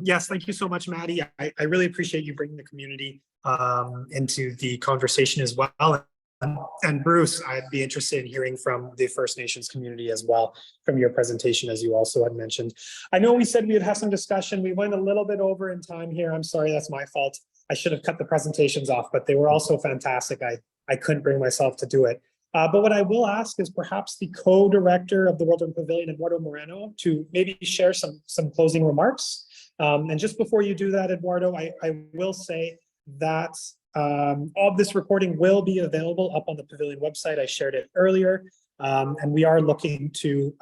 Yes, thank you so much, Maddie. I really appreciate you bringing the community into the conversation as well. And Bruce, I'd be interested in hearing from the First Nations community as well from your presentation, as you also had mentioned. I know we said we would have some discussion. We went a little bit over in time here. I'm sorry, that's my fault. I should have cut the presentations off, but they were also fantastic. I couldn't bring myself to do it. But what I will ask is perhaps the co-director of the World Urban Pavilion, Eduardo Moreno, to maybe share some closing remarks. And just before you do that, Eduardo, I will say that all of this recording will be available up on the Pavilion website. I shared it earlier. And we are looking to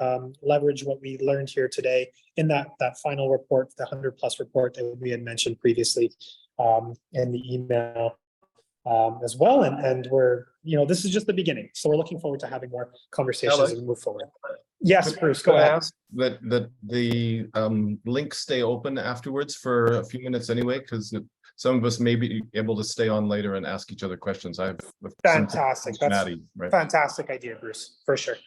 leverage what we learned here today in that final report, the 100+ report that we had mentioned previously in the email as well. And we're, this is just the beginning. So we're looking forward to having more conversations as we move forward. Yes, Bruce, go ahead. That the links stay open afterwards for a few minutes anyway, because some of us may be able to stay on later and ask each other questions. I have fantastic. That's Maddie, right? Fantastic idea, Bruce, for sure.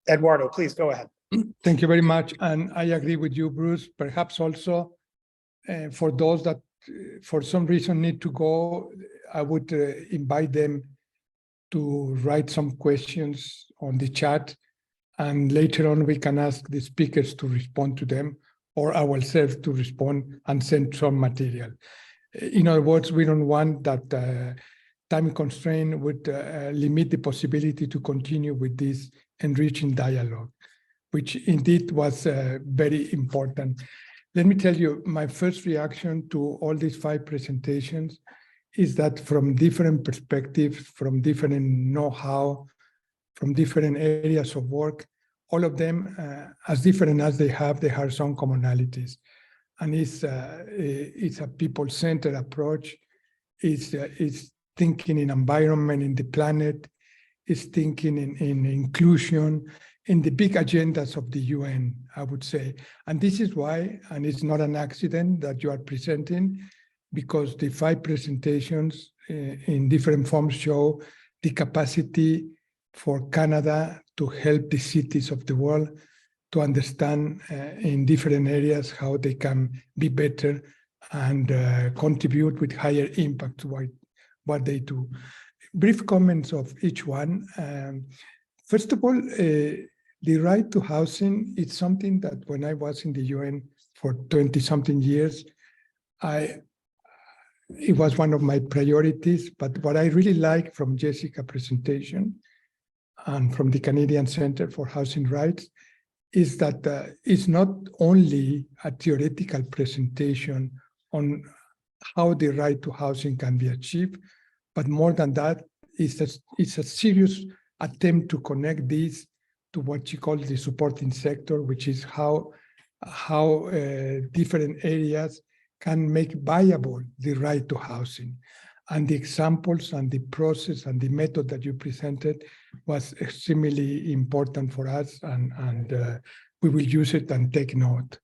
Eduardo, please go ahead. Thank you very much. And I agree with you, Bruce. Perhaps also for those that for some reason need to go, I would invite them to write some questions on the chat, and later on we can ask the speakers to respond to them, or ourselves to respond and send some material. In other words, we don't want that time constraint would limit the possibility to continue with this enriching dialogue, which indeed was very important. Let me tell you, my first reaction to all these 5 presentations is that from different perspectives, from different know-how, from different areas of work, all of them, as different as they have some commonalities. And it's a people-centered approach. It's thinking in environment, in the planet, it's thinking in inclusion, in the big agendas of the UN, I would say. And this is why, and it's not an accident that you are presenting, because the 5 presentations in different forms show the capacity for Canada to help the cities of the world to understand in different areas how they can be better and contribute with higher impact to what they do. Brief comments of each one. First of all, the right to housing is something that when I was in the UN for 20-something years, it was one of my priorities. But what I really like from Jessica's presentation and from the Canadian Center for Housing Rights is that it's not only a theoretical presentation on how the right to housing can be achieved, but more than that, it's a serious attempt to connect this to what she calls the supporting sector, which is how different areas can make viable the right to housing. And the examples and the process and the method that you presented was extremely important for us, and we will use it and take note.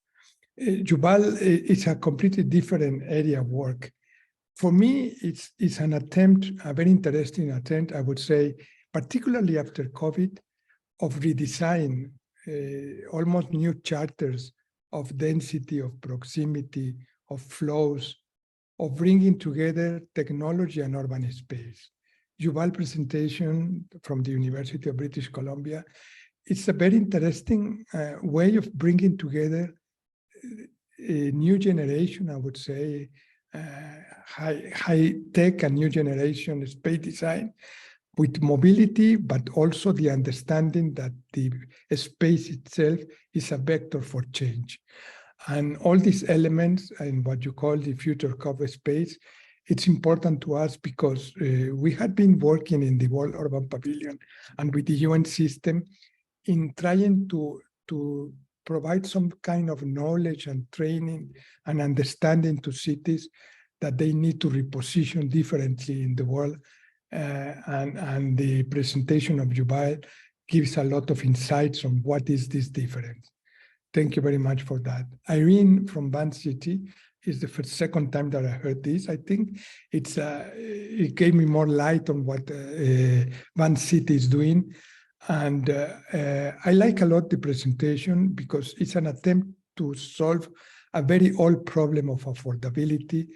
Yuval is a completely different area of work. For me, it's an attempt, a very interesting attempt, I would say, particularly after COVID, of redesign almost new charters of density, of proximity, of flows, of bringing together technology and urban space. Yuval's presentation from the University of British Columbia, it's a very interesting way of bringing together a new generation, I would say, high tech and new generation space design with mobility, but also the understanding that the space itself is a vector for change. And all these elements and what you call the future cover space, it's important to us because we had been working in the World Urban Pavilion and with the UN system in trying to provide some kind of knowledge and training and understanding to cities that they need to reposition differently in the world. And the presentation of Yuval gives a lot of insights on what is this difference. Thank you very much for that. Irene from Van City is the second time that I heard this. I think it gave me more light on what Van City is doing. And I like a lot the presentation because it's an attempt to solve a very old problem of affordability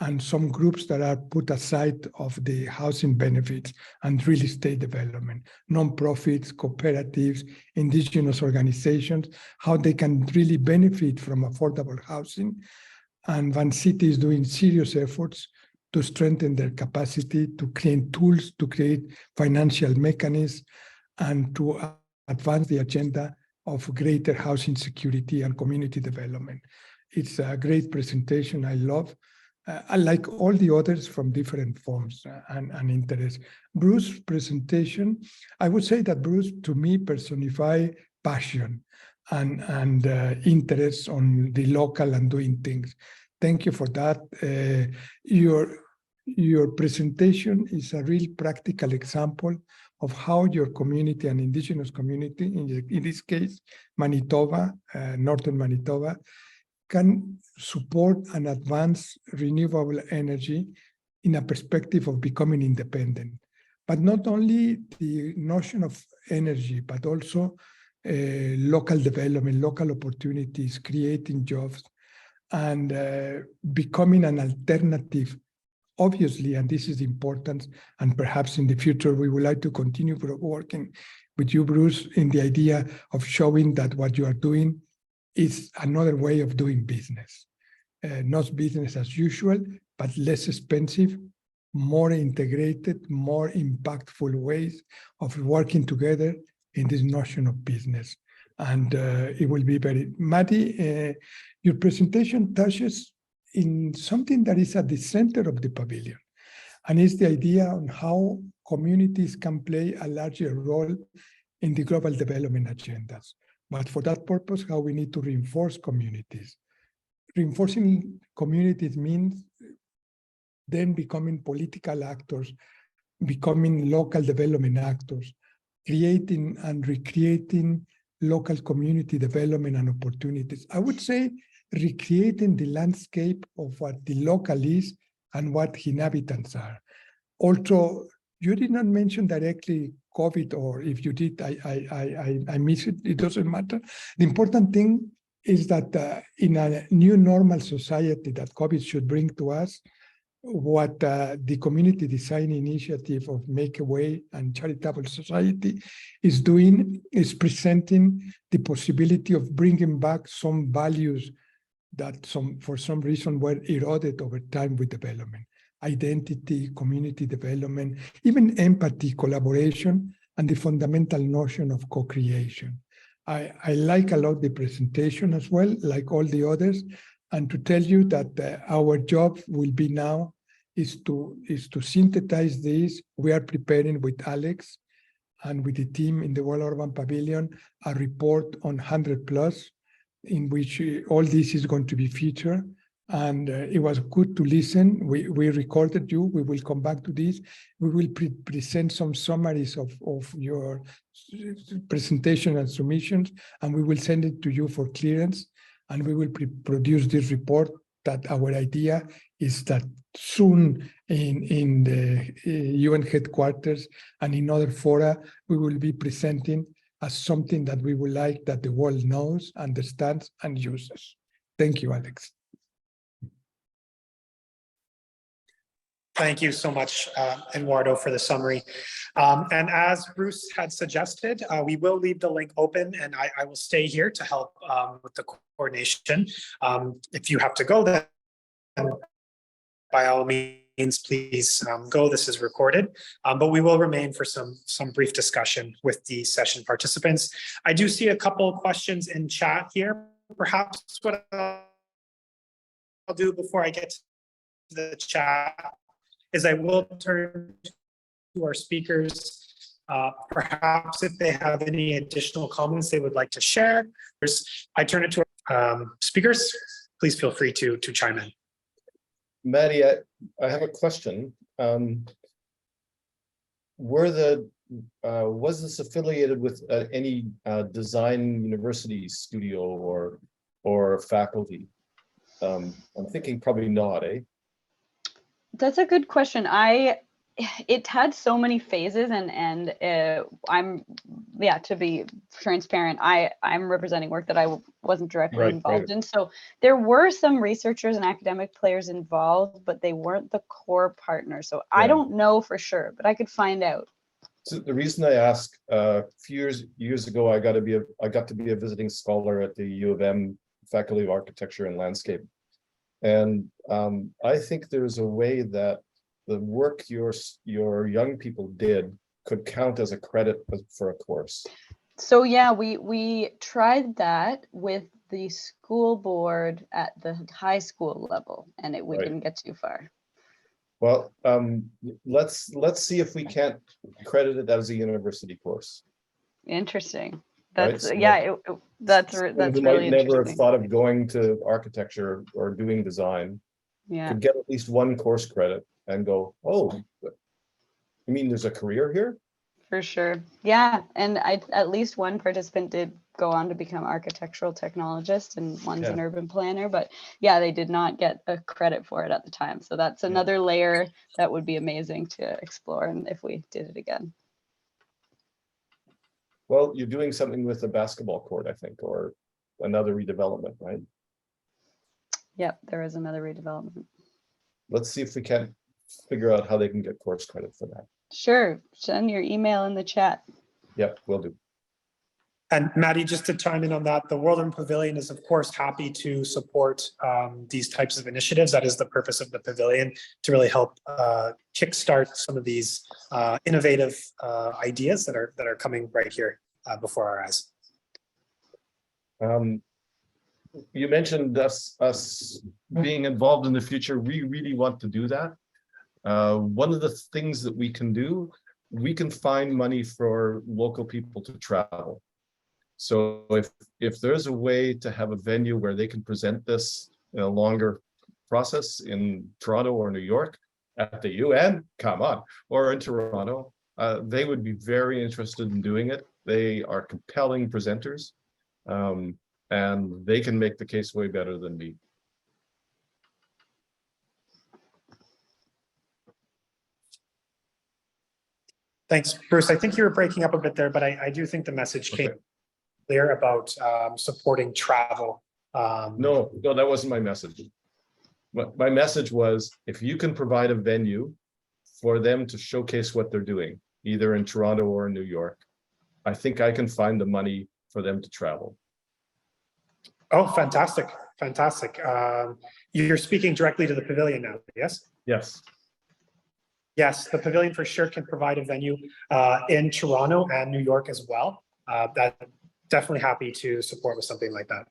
and some groups that are put aside of the housing benefits and real estate development, nonprofits, cooperatives, indigenous organizations, how they can really benefit from affordable housing. And Van City is doing serious efforts to strengthen their capacity, to create tools, to create financial mechanisms, and to advance the agenda of greater housing security and community development. It's a great presentation. I love, unlike all the others from different forms and interests. Bruce's presentation, I would say that Bruce, to me, personifies passion and interest on the local and doing things. Thank you for that. Your presentation is a real practical example of how your community and indigenous community, in this case, Manitoba, northern Manitoba, can support and advance renewable energy in a perspective of becoming independent. But not only the notion of energy, but also local development, local opportunities, creating jobs, and becoming an alternative, obviously, and this is important, and perhaps in the future we would like to continue working with you, Bruce, in the idea of showing that what you are doing is another way of doing business. Not business as usual, but less expensive, more integrated, more impactful ways of working together in this notion of business. And it will be very, Maddie, your presentation touches in something that is at the center of the pavilion, and it's the idea on how communities can play a larger role in the global development agendas. But for that purpose, how we need to reinforce communities. Reinforcing communities means then becoming political actors, becoming local development actors, creating and recreating local community development and opportunities. I would say recreating the landscape of what the local is and what inhabitants are. Also, you did not mention directly COVID, or if you did, I miss it, it doesn't matter. The important thing is that in a new normal society that COVID should bring to us, what the community design initiative of Make a Way and Charitable Society is doing is presenting the possibility of bringing back some values that for some reason were eroded over time with development. Identity, community development, even empathy, collaboration, and the fundamental notion of co-creation. I like a lot the presentation as well, like all the others, and to tell you that our job will be now is to synthesize this. We are preparing with Alex and with the team in the World Urban Pavilion a report on 100+, in which all this is going to be featured. And it was good to listen. We recorded you. We will come back to this. We will present some summaries of your presentation and submissions, and we will send it to you for clearance. And we will produce this report. That our idea is that soon in the UN headquarters and in other fora, we will be presenting as something that we would like that the world knows, understands, and uses. Thank you, Alex. Thank you so much, Eduardo, for the summary. And as Bruce had suggested, we will leave the link open, and I will stay here to help with the coordination. If you have to go, then by all means, please go. This is recorded, but we will remain for some brief discussion with the session participants. I do see a couple of questions in chat here. Perhaps what I'll do before I get to the chat is I will turn to our speakers, perhaps if they have any additional comments they would like to share. I turn it to our speakers. Please feel free to chime in. Maddie, I have a question. Was this affiliated with any design university studio or faculty? I'm thinking probably not, eh? That's a good question. It had so many phases, and I'm, yeah, to be transparent, I'm representing work that I wasn't directly involved in. So there were some researchers and academic players involved, but they weren't the core partner. So I don't know for sure, but I could find out. So the reason I ask, a few years ago, I got to be a visiting scholar at the U of M Faculty of Architecture and Landscape. And I think there's a way that the work your young people did could count as a credit for a course. So yeah, we tried that with the school board at the high school level, and we Right. didn't get too far. Well, let's see if we can't credit it as a university course. Interesting. Right, That's so yeah. That's Someone that's who really might never have interesting. thought of going to architecture or doing design Yeah, could get at least one course credit and go, oh, you mean there's a career here? for sure. Yeah, and at least one participant did go on to become architectural technologist, and one's an Yeah. urban planner. But yeah, they did not get a credit for it at the time. So that's another layer that would be amazing to explore, and if we did it again. Well, you're doing something with the basketball court, I think, or another redevelopment, right? Yep, there is another redevelopment. Let's see if we can figure out how they can get course credit for that. Sure, send your email in the chat. Yep, will do. And Maddie, just to chime in on that, the World Urban Pavilion is of course happy to support these types of initiatives. That is the purpose of the pavilion, to really help kickstart some of these innovative ideas that are coming right here before our eyes. You mentioned us being involved in the future. We really want to do that. One of the things that we can do, we can find money for local people to travel. So if there's a way to have a venue where they can present this in a longer process in Toronto or New York at the UN, come on, or in Toronto, they would be very interested in doing it. They are compelling presenters, and they can make the case way better than me. Thanks, Bruce. I think you were breaking up a bit there, but I do think the message came clear about supporting travel. No, that wasn't my message. My message was, if you can provide a venue for them to showcase what they're doing, either in Toronto or in New York, I think I can find the money for them to travel. Oh, fantastic. Fantastic. You're speaking directly to the pavilion now, yes? Yes. Yes, the pavilion for sure can provide a venue in Toronto and New York as well. That definitely happy to support with something like that.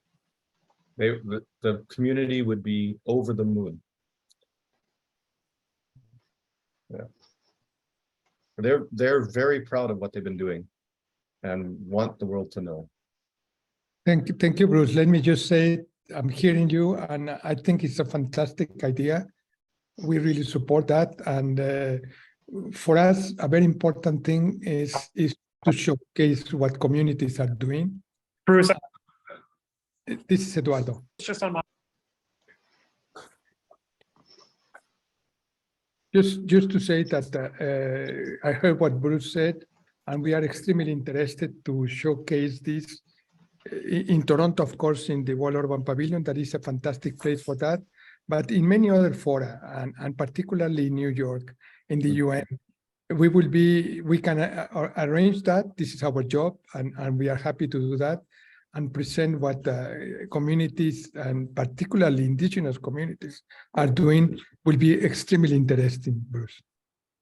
The community would be over the moon. Yeah. They're very proud of what they've been doing and want the world to know. Thank you, Bruce. Let me just say, I'm hearing you, and I think it's a fantastic idea. We really support that, and for us, a very important thing is to showcase what communities are doing. Bruce, This is Eduardo. it's just on my. Just to say that I heard what Bruce said, and we are extremely interested to showcase this in Toronto, of course, in the World Urban Pavilion. That is a fantastic place for that, but in many other fora, and particularly in New York, in the UN, we can arrange that. This is our job, and we are happy to do that and present what communities, and particularly indigenous communities, are doing. Will be extremely interesting, Bruce.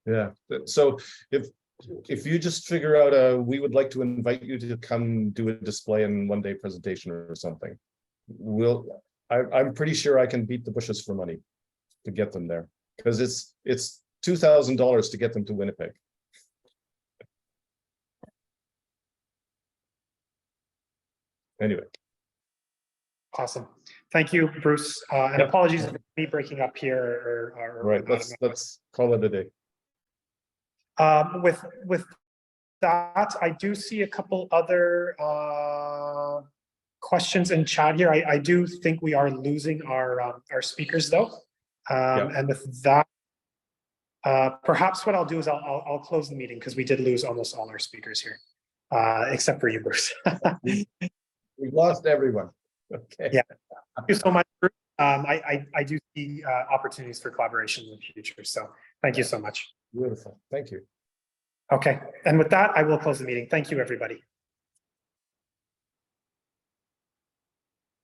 Yeah, so if you just figure out we would like to invite you to come do a display and one-day presentation or something, I'm pretty sure I can beat the bushes for money to get them there, because it's $2,000 to get them to Winnipeg. Anyway. Awesome. Thank you, Bruce. And apologies for me breaking up here. Right, let's call it a day. With that, I do see a couple other questions in chat here. I do think we are losing our speakers though. And with that, perhaps what I'll do is I'll close the meeting, because we did lose almost all our speakers here, except for you, Bruce. We've lost everyone. Okay. Yeah. Thank you so much, Bruce. I do see opportunities for collaboration in the future. So thank you so much. Beautiful. Thank you. Okay. And with that, I will close the meeting. Thank you, everybody.